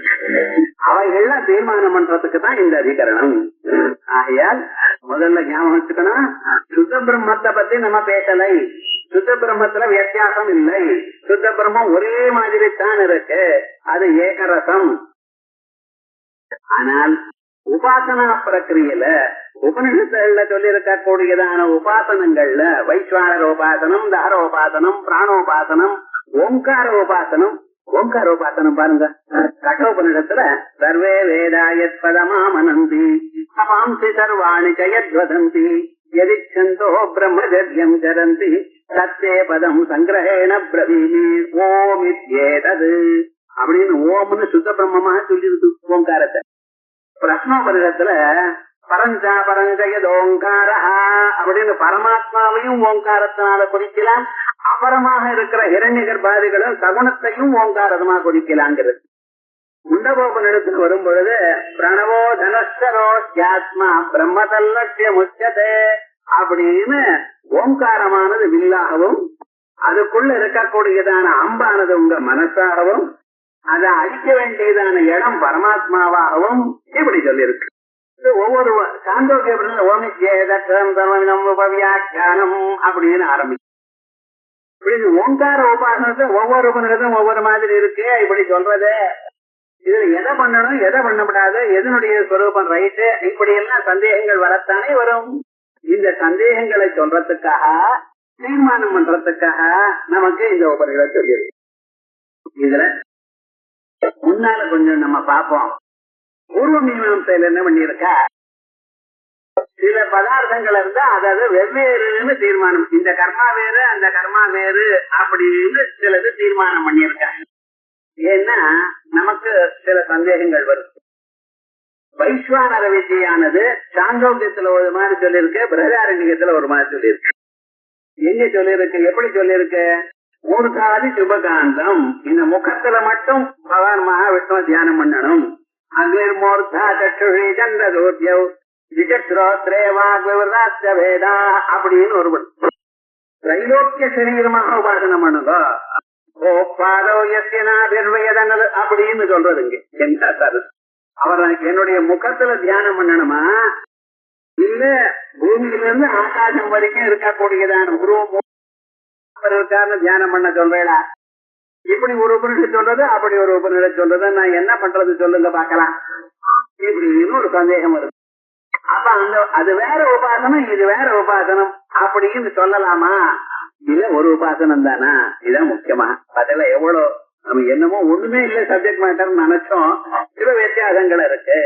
அவைகள்லாம் தீர்மானம் பண்றதுக்கு தான் இந்த அதிகரணம். ஆகையால் முதல்ல ஞாபகம் வச்சுக்கணும், சுத்த பிரம்மத்தை பத்தி நம்ம பேசலை. சுத்த பிரம்மத்துல வித்தியாசம் இல்லை. சுத்த பிரம்மம் ஒரே மாதிரி தான் இருக்கு, அது ஏகரசம். ஆனால் உபாசனா பிரக்கிரியில உபனிஷத்துல சொல்லி இருக்கக்கூடியதான உபாசனங்கள்ல வைஸ்வானர உபாசனம், தஹரோபாசனம், பிராணோபாசனம், ஓங்கார உபாசனம். ஓங்கார உபாசனம் பாருங்க, கட்டோபனிடத்துல சர்வே வேதாயத் பதமாமனந்தி அவாம்சி சர்வாணி ஜயத்வதந்தி யதிச்சந்தோ பிரம்மஜர்யம் சரந்தி சத்தே பதம் சங்கிரஹேண பிரவீமி ஓம் இத்யேதது அப்படின்னு ஓம்னு சுத்த பிரம்மமாக சொல்லிருக்கு ஓங்காரத்தை. பிரஸ்னோபனிடத்துல பரஞ்சா பரஞ்சயதோங்காரா அப்படின்னு பரமாத்மாவையும் ஓங்காரத்தினால குறிக்கலாம், அபரமாக இருக்கிற ஹிரண்ய கர்ப்பாதிகளும் சகுணத்தையும் ஓங்காரமா குறிக்கலாங்கிறது. முண்டகோபனிடத்தில் வரும் பொழுது பிரணவோ தனஸ்வரோத்மா பிரம்மதல்லட்சிய முச்சதே அப்படின்னு ஓங்காரமானது வில்லாகவும் அதுக்குள்ள இருக்கக்கூடியதான அம்பானது உங்க மனசாகவும் அதை அழிக்க வேண்டியதான இடம் பரமாத்மாவாகவும் இப்படி சொல்லியிருக்கு. ஒவ்வொரு சாந்தோக்கியம் அப்படின்னு ஆரம்பிக்கும். இப்படி ஓங்கார உபாசனத்தை ஒவ்வொரு உபநிடத்தும் ஒவ்வொரு மாதிரி இருக்கு இப்படி சொல்றது. இதுல எதை பண்ணணும் எதை பண்ணக்கூடாது, எதனுடைய ஸ்வரூபம் ரைட்டு, இப்படி எல்லாம் சந்தேகங்கள் வரத்தானே வரும். இந்த சந்தேகங்களை சொல்றதுக்காக தீர்மானம் பண்றதுக்காக நமக்கு இந்த உபநிடத்தை சொல்லியிருக்கு. இதுல முன்னால கொஞ்சம் நம்ம பார்ப்போம். பூர்வ மீமாம்சையில என்ன பண்ணிருக்கா, சில பதார்த்தங்கள் இருந்தா அதாவது வெவ்வேறுன்னு தீர்மானம், இந்த கர்மா வேறு அந்த கர்மா வேறு அப்படின்னு சிலது தீர்மானம் பண்ணியிருக்காங்க. ஏன்னா நமக்கு சில சந்தேகங்கள் வரும். வைஸ்வானர வித்தியானது சாந்தோக்கியத்துல ஒரு மாதிரி சொல்லியிருக்கு, பிரதாரண்யத்துல ஒரு மாதிரி சொல்லியிருக்கு. எங்க சொல்லியிருக்கு, எப்படி சொல்லியிருக்கு, மூர்த்தாதி சுபகாந்தம், இந்த முகத்துல மட்டும் பகவான் மகாவிஷ்ணுவ தியானம் பண்ணணும். அகிர் மூர்த்தா சற்றுஷி சந்திரதூர்யவ் விசக்ரோத்ரே வாக்விவர்தாச்ச வேதா அப்படின்னு ஒரு திரைலோக்கிய சரீரமாக உபாசனம் பண்ணுங்க. ஓ பாதோ யஸ்யனாபிர்வயதனது அப்படின்னு சொல்றது இங்க என்ன சார், அவர் என்னுடைய முகத்துல தியானம் பண்ணணுமா இல்ல பூமியிலிருந்து ஆகாசம் வரைக்கும் இருக்கக்கூடியதான உருவம் இருக்காருன்னு தியானம் பண்ண சொல்றேடா? இப்படி ஒரு உபநிஷம் சொல்றது அப்படி ஒரு உபநிஷம் சொல்றது, நான் என்ன பண்றது சொல்லுங்க பாக்கலாம் இப்படின்னு ஒரு சந்தேகம் வருது. அப்ப அந்த அது வேற உபாசனம் இது வேற உபாசனம் அப்படின்னு சொல்லலாமா? இல்ல ஒரு உபாசனம் தானா? இதான் முக்கியமா. அதுல எவ்வளவு நம்ம என்னமோ ஒண்ணுமே இல்ல சப்ஜெக்ட் மேட்டர் நினைச்சோம், சில வித்தியாசங்கள் இருக்கு.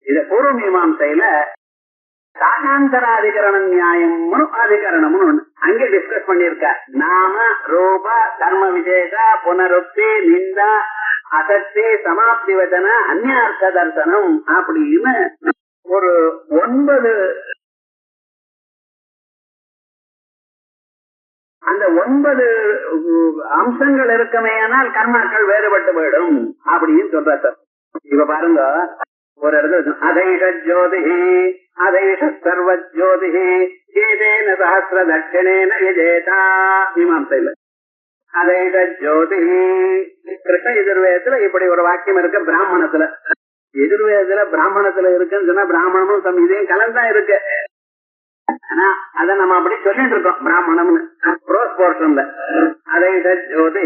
இத பூர்வ மீமாம்சையில சாகாந்தராதிகரண நியாயம்னு அதிகரணம்னு ஒண்ணு அங்க டிஸ்கஸ் பண்ணிருக்க. நாம ரூப கர்ம விசேஷ புனருக்தி நிந்தா அசக்தி சமாப்தி வச்சன அந்நியார்த்த தர்சனம் அப்படின்னு ஒரு 9 அந்த 9 அம்சங்கள் இருக்குமேயானால் கர்மாக்கள் வேறுபட்டு போயிடும் அப்படின்னு சொல்ற சார். இப்ப பாருங்க, ஒரு இடத்துல அதைஷ ஜோதி அதைஷ சர்வ ஜோதி ஏதேன சஹஸ்ர தட்சிணேன யஜேதா மீமாம்சையில அதைஷ ஜோதி. கிருஷ்ண எதிர்வேதத்துல இப்படி ஒரு வாக்கியம் இருக்கு. பிராமணத்துல எதிர்வேதத்துல பிராமணத்துல இருக்குன்னு சொன்னா பிராமணமும் சமீதையும் கலந்தா இருக்கு. ஆனா அத நம்ம அப்படி சொல்லிட்டு இருக்கோம் பிராமணம்னு ப்ரோஸ் போர்ஷன்ல. அதைஷ ஜோதி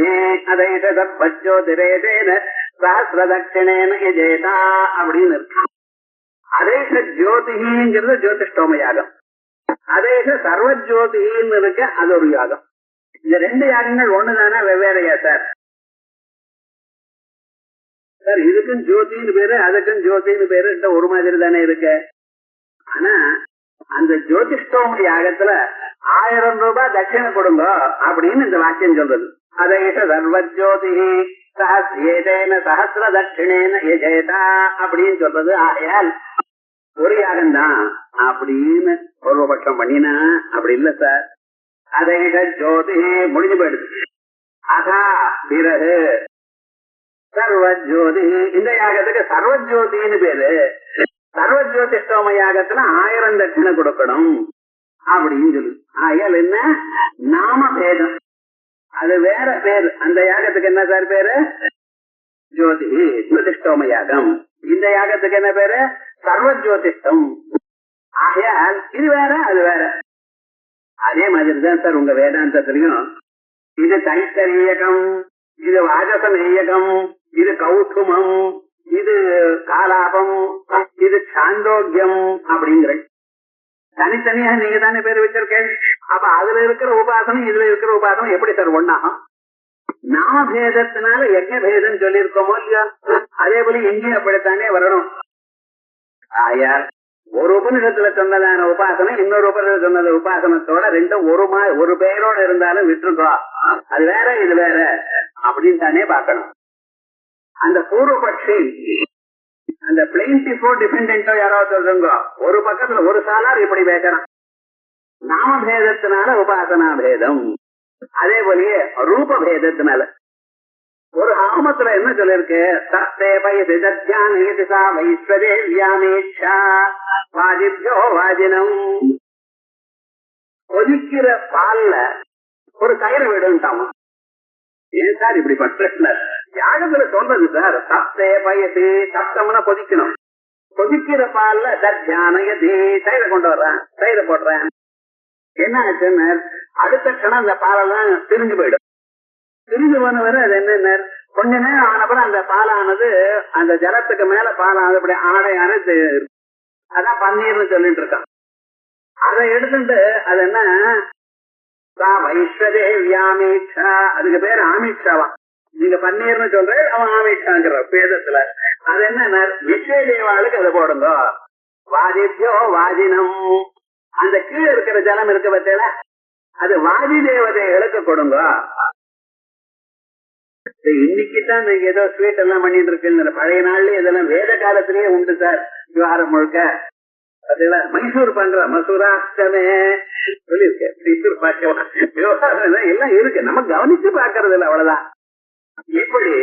அதைஷ சர்வ ஜோதிரேதேன சஹஸ்ர தட்சிணேன யஜேதா அப்படின்னு இருக்கு. அதேஷ ஜோதிங்கிறது ஜோதிஷ்டோம யாகம், அதேஷ சர்வ ஜோதின்னு இருக்கு, அது ஒரு யாகம். இந்த 2 யாகங்கள் ஒண்ணுதானே வெவ்வேறையா சார்? சார் இதுக்கும் ஜோதின்னு பேரு அதுக்கும் ஜோதின்னு பேரு ஒரு மாதிரி தானே இருக்கு. ஆனா அந்த ஜோதிஷ்டோம யாகத்துல 1000 ரூபாய் தட்சிணை கொடுங்க அப்படின்னு இந்த வாக்கியம் சொல்றது. அதேஷ சர்வ ஜோதி ஏதேன சஹஸ்ர தட்சிணேன யஜேதா அப்படின்னு சொல்றது. ஆகையால் ஒரு யாகம் தான் அப்படின்னு பூர்வபட்சம் பண்ணினா அப்படி இல்ல சார். அதைஷ ஜோதி முடிஞ்சு போயிடுது. அதா பிறகு சர்வ ஜோதி, இந்த யாகத்துக்கு சர்வ ஜோதின்னு பேரு. சர்வ ஜோதிஷ்டோம யாகத்துல 1000 தட்சிணை கொடுக்கணும் அப்படின்னு சொல்லு. ஆகையால் என்ன நாம பேதம், அது வேற பேர். அந்த யாகத்துக்கு என்ன சார் பேரு? ஜோதி ஜோதிஷ்டோம யாகம். இந்த யாகத்துக்கு என்ன பேரு? சர்வ ஜோதிஷ்டம். ஆகையால் இது வேற அது வேற. அதே மாதிரிதான் சார் உங்க வேதாந்தத்திலையும் இது தைத்தரியகம், இது வாஜசமேயகம், இது கௌதுமம், இது காலாபம், இது சாந்தோக்கியம் அப்படிங்கிற தனித்தனியா நீங்க தானே பேர் வச்சிருக்கேன். அப்ப அதுல இருக்கிற உபாசனம் இதுல இருக்கிற உபாசனம் எப்படி சார் ஒண்ணாகும்? நாம பேதத்தினால யஜ்ஞ பேதம் சொல்லியிருக்கோமோ இல்லையா, அதே போல எங்கேயும் அப்படித்தானே வரணும். ஆயால் ஒரு உபநிஷத்துல சொன்னதான உபாசனம் இன்னொரு உபநிஷத்துல சொன்னது உபாசனத்தோட ரெண்டும் ஒரு பெயரோட இருந்தாலும் விட்டுருக்கோ, அது வேற இது வேற அப்படின்னு தானே பார்க்கணும். அந்த பூர்வபக்ஷி அந்த பிளெயின்டிஃபோ டிபெண்டோ யாராவது சொல்றோங்க, ஒரு பக்கத்துல ஒரு சாலார் இப்படி பேசணும். நாம பேதத்தினால உபாசனா பேதம், அதே போலயே ரூப பேதத்தினால. ஒரு ஹோமத்துல என்ன சொல்லிருக்கு? சத்தே பயது தத்யானேதிசா வைஸ்வரேவ்யாமேச்சா வாஜிப்யோ வாஜினம். கொதிக்கிற பால்ல ஒரு தயிரை விடுட்டாமா. ஏன் சார் இப்படி பண்ற? யாகத்துல சொல்றது சார், சத்தே பயது, சத்தம்னா கொதிக்கணும். கொதிக்கிற பால்ல தத்யானயதி, தயிரை கொண்டு வர்றேன், தயிரை போடுறேன். என்ன ஆச்சுன்னு அடுத்த கணம் அந்த பாலெல்லாம் திரிஞ்சு போயிடும். திரிஞ்சு போன வரை அது என்ன கொஞ்ச நேரம் ஆனப்பறம் அந்த பாலானது அந்த ஜலத்துக்கு மேல பாலானது அப்படி ஆடையான, அதான் பன்னீர்னு சொல்லிட்டு இருக்கான். அதை எடுத்துட்டு அது என்ன வைஸ்வரேவ்யாமீட்சா, அதுக்கு பேரு ஆமீட்சாவா. நீங்க பன்னீர்னு சொல்ற, அவன் ஆமீட்சாங்கிற பேதத்துல. அது என்ன விஸ்வ தேவாளுக்கு அதை போடுங்க. வாஜிப்யோ வாஜினம், அந்த கீழே இருக்கிற ஜலம் இருக்க பத்தில அது வாதி தேவதைகளுக்கு கொடுங்க. இன்னைக்குதான் நீங்க ஏதோ ஸ்வீட் எல்லாம் பண்ணிட்டு இருக்கு. பழைய நாள்ல இதெல்லாம் வேத காலத்திலேயே உண்டு சார். விவகாரம் முழுக்க மைசூர் பண்ற மசூராஷ்டமே சொல்லியிருக்கேன். மைசூர் பாக்கலாம் விவகாரம் எல்லாம் இருக்கு, நம்ம கவனிச்சு பாக்குறது இல்லை, அவ்வளவுதான். இப்படி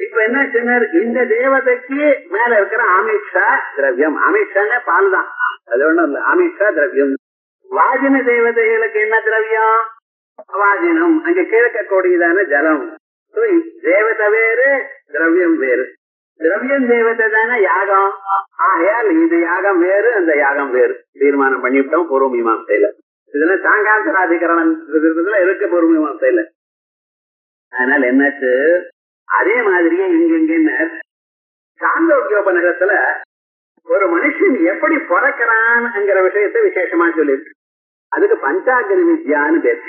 இப்ப என்ன சொன்னார்? இந்த தேவதைக்கு மேல இருக்கிற ஆமீட்சா திரவியம். ஆமீட்சான பால் தான், அது ஒண்ணும் இல்ல. ஆமீட்சா திரவியம். வாஜின தேவதைகளுக்கு என்ன திரவியம்? வாஜினம், அங்க கிழக்கக்கூடியதான ஜலம். தேவதை வேறு, திரவியம் வேறு. திரவியம் தேவதை தானே யாகம். ஆகையால் இது யாகம் வேறு, அந்த யாகம் வேறு தீர்மானம் பண்ணிவிட்டோம் பூர்வ மீமாசையில. இதுல சாங்காந்தராதிகரணம் இருக்கு பூர்வ மீமாசையில. அதனால என்னாச்சு, அதே மாதிரியே இங்க என்ன சாந்தோக்கியோபநிஷத்துல ஒரு மனுஷன் எப்படி பிறக்கிறான்ங்கிற விஷயத்த விசேஷமா சொல்லிருக்கு. அதுக்கு பஞ்சாக்னி வித்யான்னு பேரு.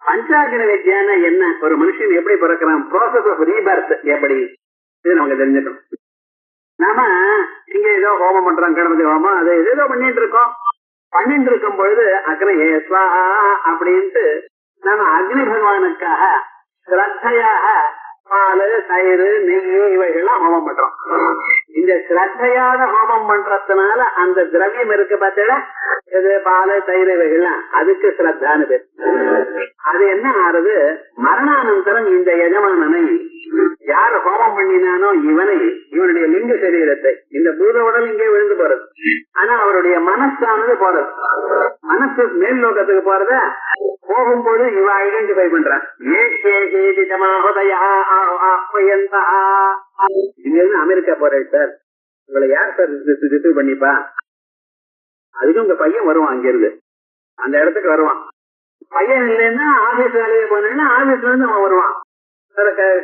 பஞ்சாக்னி வித்யான்னா என்ன? ஒரு மனுஷன் எப்படி பிறக்கிறான், ப்ராசஸ் ஆஃப் ரீபர்த் எப்படி, இது நமக்கு தெரிஞ்சுக்கணும். நாம இங்க ஏதோ ஹோமம் பண்றோம், கணபதி ஹோமம், அதை ஏதோ பண்ணிட்டு இருக்கோம். பண்ணிட்டு இருக்கும் பொழுது அக்னி ஸ்வாஹா அப்படின்ட்டு நாம அக்னி பகவானுக்காக ஸ்ரத்தையாக பால், தயிர், நெய் இவைகள்லாம் ஹோமம் பண்றோம். இந்த ஸ்ரத்தையாக ஹோமம் பண்றதுனால அந்த திரவியம் இருக்கு பார்த்தா, இது பால், தயிர் இவைகள்லாம் அதுக்கு ஸ்ரத்தான்னு பேர். அது என்ன ஆறுது? மரணானந்தரம் இந்த எஜமானனை யார் ஹோமம் பண்ணினானோ இவனை, இவனுடைய லிங்க சரீரத்தை, இந்த பூத உடல் இங்கே விழுந்து போறது. ஆனா அவருடைய மனசானது போறது, மனசு மேல் நோக்கத்துக்கு போறத போகும்போது இவ ஐடென்டிஃபை பண்றான். அமெரிக்கா போறேன் சார், உங்களை யார் சார் ரிசீவ் பண்ணிப்பா? அதுக்கு உங்க பையன் வருவான், அங்கிருந்து அந்த இடத்துக்கு வருவான். பையன் இல்லைன்னா ஆபீஸ் வேலையை போனேன்னா ஆபீஸ்ல இருந்து அவன் வருவான்.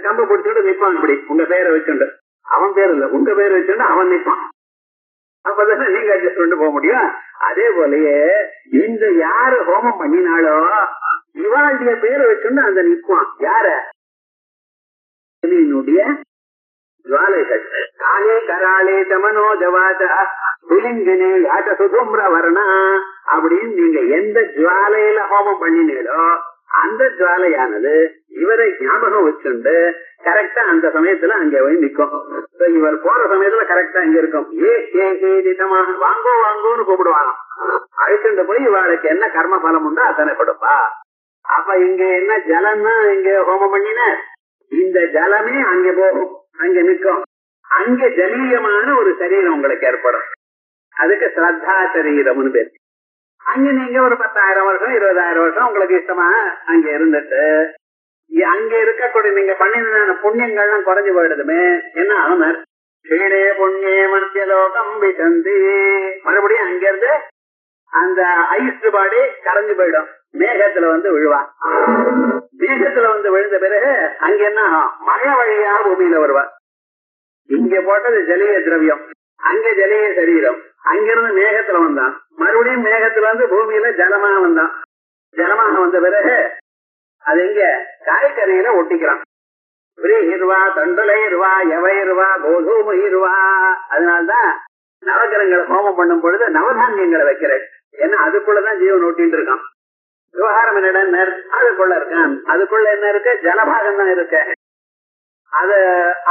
கம்ப பிடிச்சிட்டு நிப்பான். இப்படி உங்க பேரை வச்சுண்டு, அவன் பேர் இல்ல உங்க பேரை வச்சுண்டு அவன் நிப்பான். அப்பதானே நீங்க அட்ஜஸ்ட் பண்ணிட்டு போக முடியும். அதே போலயே இந்த யாரு ஹோமம் பண்ணினாலோ இவாளுடைய பேரை வச்சுண்டு அந்த நிப்பான். யார? ஜுவாலைகள். காலே கராளே தமனோ ஜவாத புலிங்கினே யாட்ட சுதும்ர வர்ணா அப்படின்னு நீங்க எந்த ஜுவாலையில ஹோமம் பண்ணினீங்களோ அந்த ஜுவாலையானது இவரை ஞாபகம் வச்சுண்டு கரெக்டா அந்த சமயத்துல அங்க போய் நிக்கும். இவர் போற சமயத்துல கரெக்டா இங்க இருக்கும். வாங்கோ வாங்கோன்னு கூப்பிடுவாங்க. அழைச்சுட்டு போய் இவளுக்கு என்ன கர்ம பலம் உண்டோ அத்தனை கொடுப்பா. அப்ப இங்க என்ன ஜலம்னா இங்க ஹோமம் பண்ணின இந்த ஜலமே அங்க போகும், அங்க நிக்கும். அங்க ஜலீயமான ஒரு சரீரம் உங்களுக்கு ஏற்படும். அதுக்கு ஸ்ரத்தா சரீரம்னு பேர். அங்க நீங்க ஒரு 10,000 வருஷம் 20,000 வருஷம் உங்களுக்கு இஷ்டமா அங்க இருந்துட்டு அங்க இருக்கக்கூடிய நீங்க பண்ணின புண்ணியங்கள்லாம் குறைஞ்சு போயிடுதுமே என்ன ஆகுனார் கீழே புண்ணிய மத்தியலோகம் விசந்தி மறுபடியும் அங்க இருந்து அந்த ஐஸ் பாடி கரைஞ்சு போயிடும் மேகத்துல வந்து விழுவா மேகத்துல வந்து விழுந்த பிறகு அங்க என்ன மழை வழியா பூமியில வருவா இங்க போட்டது ஜலிய திரவியம் அங்க ஜலிய சரீரம் அங்கிருந்து மேகத்துல வந்தான் மறுபடியும் மேகத்துல வந்து பூமியில ஜலமாக வந்தான் ஜலமாக வந்த பிறகு அது இங்க காய்கறியில ஒட்டிக்கிறான் இருவா தண்டுலை இருவா எவை இருவா கோதுமை இருவா அதனால்தான் நவகிரகங்களை ஹோமம் பண்ணும் பொழுது நவதானியங்களை வைக்கிறேன் ஏன்னா அதுக்குள்ளதான் ஜீவன் ஒட்டிட்டு இருக்கான் விவகாரம் என்னடா அதுக்குள்ள இருக்கான் அதுக்குள்ள என்ன இருக்கு ஜலபாகம் தான் இருக்கு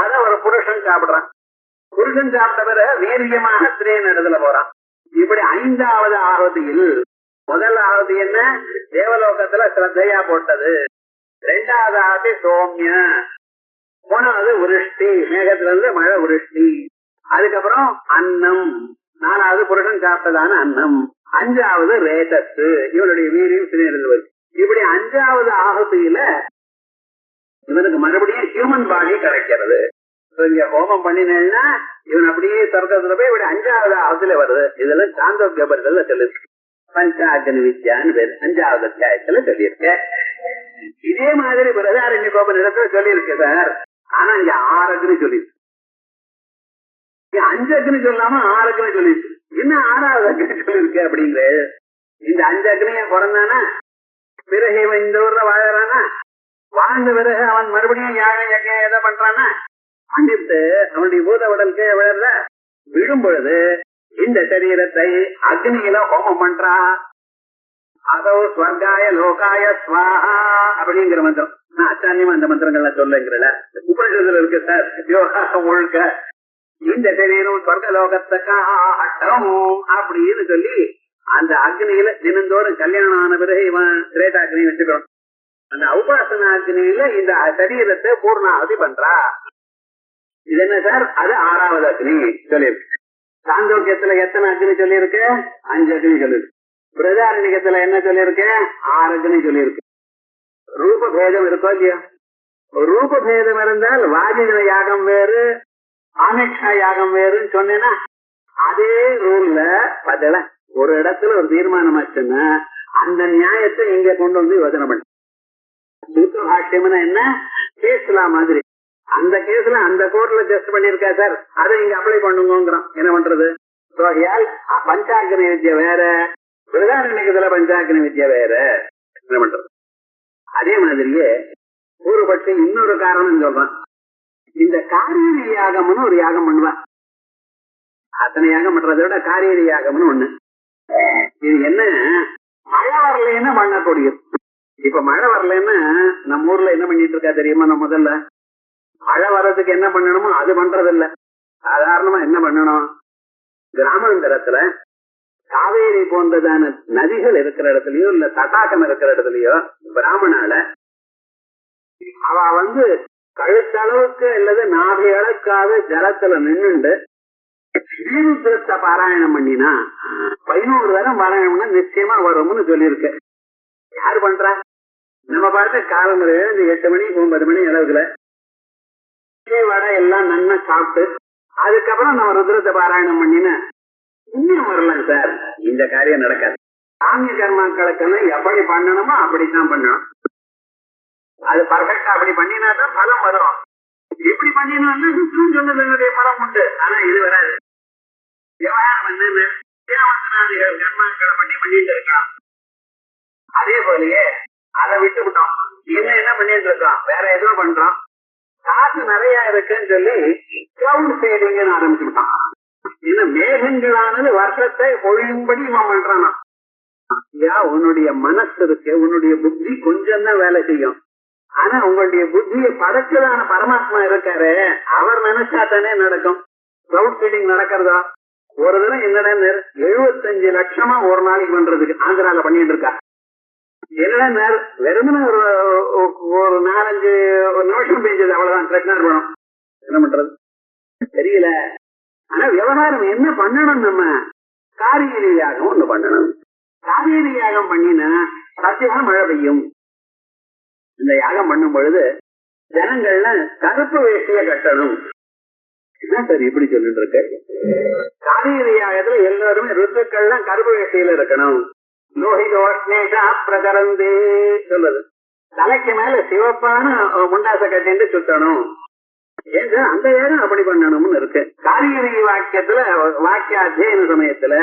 அத ஒரு புருஷன் சாப்பிடுறான் புருஷன் சாப்பிட்ட பிறகு வீரியமாக ஸ்திரீன் இடத்துல போறான் இப்படி 5வது ஆகுதியில் முதல் ஆகுதி என்ன தேவலோகத்துல ஸ்ரத்தையா போட்டது 2வது ஆகுதி சோம்ய 3வது விருஷ்டி மேகத்துல இருந்து மழை விருஷ்டி அதுக்கப்புறம் அன்னம் 4வது புருஷன் சாப்பிட்டதான அன்னம் 5வது ரேதத்து இவனுடைய வீரியம் சிறிய இப்படி 5வது ஆகுதியில இவனுக்கு மறுபடியும் ஹியூமன் பாடி கிடைக்கிறது இங்க ஹோமம் பண்ணினேன்னா இவன் அப்படியே சொர்க்கத்துல போய் இப்படி 5வது ஆகுதியில வருது இதெல்லாம் சாந்தோக்கியபர்கள் சொல்லிருக்கு பஞ்சாக்னி வித்யான்னு பேரு 5வது அத்தியாயத்துல சொல்லியிருக்க இதே மாதிரி பிரதாரண்ய கோபன் இடத்துல சொல்லியிருக்கு சார் ஆனா இங்க 6 அக்னி சொல்லிருக்கு 5 அக்னி சொல்லாம 6 அக்னி சொல்லிருக்கு இன்னும் 6வது அக்னி சொல்லிருக்கு அப்படிங்கிற இந்த 5 அக்னிய பிறந்தானா பிறகு இவன் இந்த ஊர்ல வாழறானா வாழ்ந்த பிறகு அவன் மறுபடியும் யாகம் யஜ்ஞம் எதை பண்றானா பண்ணிட்டு அவனுடைய பூத உடலுக்கு விழற விழும் பொழுது இந்த சரீரத்தை அக்னியில ஹோமம் பண்றா அதோ ஸ்வர்காய லோகாய ஸ்வாஹா அப்படிங்கிற மந்திரம் நான் அச்சான்யமா அந்த மந்திரங்கள்லாம் சொல்லுங்கிறல உபநிஷத்துல இருக்கு சார் விவகாரம் முழுக்க இந்த சரீரம் ஸ்வர்க லோகத்துக்காகட்டும் அப்படின்னு சொல்லி அந்த அக்னியில தினந்தோறும் கல்யாணம் ஆன பிறகு இவன் திரேதா அக்னி வச்சுக்கணும் அந்த உபாசனா அக்னியில இந்த சரீரத்தை பூர்ணாவதி பண்றா இது என்ன சார் அது 6வது அக்னி சொல்லியிருக்கு சாந்தோக்கியத்துல எத்தனை அக்னி சொல்லியிருக்கு 5 அக்னி சொல்லியிருக்கு பிரதாரணிகத்துல என்ன சொல்லியிருக்கு 6 அக்னி சொல்லியிருக்கு ரூப பேதம் இருக்கோ இல்லையா ரூப பேதம் இருந்தால் வாஜின யாகம் வேறு ஆமேக்ஷா யாகம் வேறுன்னு சொன்னேன்னா அதே ரூல்ல பார்த்தல ஒரு இடத்துல ஒரு தீர்மானம் ஆச்சுன்னா அந்த நியாயத்தை இங்க கொண்டு வந்து யோசனை பண்ண சூத்திர பாஷ்யம்னா என்ன கேஸ்லா மாதிரி அந்த கேஸ்ல அந்த கோர்ட்ல ஜஸ்ட் பண்ணிருக்கா சார் அதை இங்க அப்ளை பண்ணுங்கிறோம் என்ன பண்றது பஞ்சாக்னி வித்யா வேற பிரதாரண்யத்துல பஞ்சாக்னி வித்யா வேற என்ன பண்றது அதே மாதிரியே ஒரு பட்சம் இன்னொரு காரணம் சொல்றான் இந்த காரியரி யாகம்னு ஒரு யாகம் பண்ணுவா அத்தனை யாகம் பண்றதை விட காரியரி யாகம்னு ஒண்ணு இது என்ன மழை வரலன்னா பண்ணக்கூடியது இப்ப மழை வரலன்னா நம்ம ஊர்ல என்ன பண்ணிட்டு இருக்கா தெரியுமா நம்ம முதல்ல மழை வர்றதுக்கு என்ன பண்ணணுமோ அது பண்றது இல்ல சாதாரணமா என்ன பண்ணணும் கிராமாந்தரத்துல காவேரி போன்றதான நதிகள் இருக்கிற இடத்துலயோ இல்ல தடாகம் இருக்கிற இடத்துலயோ பிராமணால அவ வந்து கழுத்தளவுக்கு அல்லது நாபி அளக்காத ஜலத்துல நின்னுண்டு ஸ்ரீருத்ரத்தை பாராயணம் பண்ணினா 11 தரம் பாராயணம்னா நிச்சயமா வரும்னு சொல்லியிருக்க யாரு பண்றா நம்ம பார்த்து காலமுறை 8 மணி 9 மணி அளவுக்குல வடை எல்லாம் நன்னா சாப்பிட்டு அதுக்கப்புறம் நம்ம ருத்ரத்தை பாராயணம் பண்ணினா இன்னும் வரலாம் சார் இந்த காரியம் நடக்காது சாமிய கர்மாக்களுக்கெல்லாம் எப்படி பண்ணணுமோ அப்படித்தான் பண்ணணும் அது பர்ஃபெக்டா அப்படி பண்ணினாதான் பலம் வரும் எப்படி பண்ணினாலும் சொன்னதனுடைய பலம் உண்டு ஆனா இது வராது கர்மாக்களை பண்ணிட்டு இருக்கலாம் அதே போலயே அதை விட்டு விட்டோம் என்ன பண்ணிட்டு இருக்கோம் வேற ஏதோ பண்றோம் காசு நிறைய இருக்குன்னு சொல்லி கிளவுட் சேவிங் ஆரம்பிச்சுட்டான் ஏன்னா மேகங்களானது வருஷத்தை ஒழியும்படி இவன் பண்றானா உன்னுடைய மனசு இருக்கு உன்னுடைய புத்தி கொஞ்சம் தான் வேலை செய்யும் ஆனா உங்களுடைய புத்தியை படைச்சதான பரமாத்மா இருக்காரு அவர் நினைச்சா தானே நடக்கும் கிளவுட் சீடிங் நடக்கிறதா ஒரு தினம் என்னடா 75 லட்சமா ஒரு நாளைக்கு பண்றதுக்கு ஆந்திரால பண்ணிட்டு இருக்கா என்னடா வெறுமனே ஒரு 4-5 நிமிஷம் பேஞ்சது அவ்வளவுதான் கிருஷ்ணர் பணம் என்ன பண்றது தெரியல ஆனா விவகாரம் என்ன பண்ணணும் நம்ம காரியரியாக ஒண்ணு பண்ணணும் காவேரி யாகம் பண்ணினா சத்தியமா மழை பெய்யும். இந்த யாகம் பண்ணும் பொழுது ஜனங்கள்லாம் கருப்பு வேஷ்டிய கட்டணும். என்ன சார் இப்படி சொல்லிட்டு இருக்க? காவேரி யாகத்துல எல்லாருமே ருத்துக்கள்லாம் கருப்பு வேஷ்டியில இருக்கணும். லோஹிதோஷ்ணேஷா பிரகரந்தே சொல்லுது. தலைக்கு மேல சிவப்பான முண்டாச கட்டிட்டு சுத்தணும். ஏங்க அந்த யாகம் அப்படி பண்ணணும்னு இருக்கு. காரிகரி வாக்கியத்துல வாக்கிய அத்தியன சமயத்துல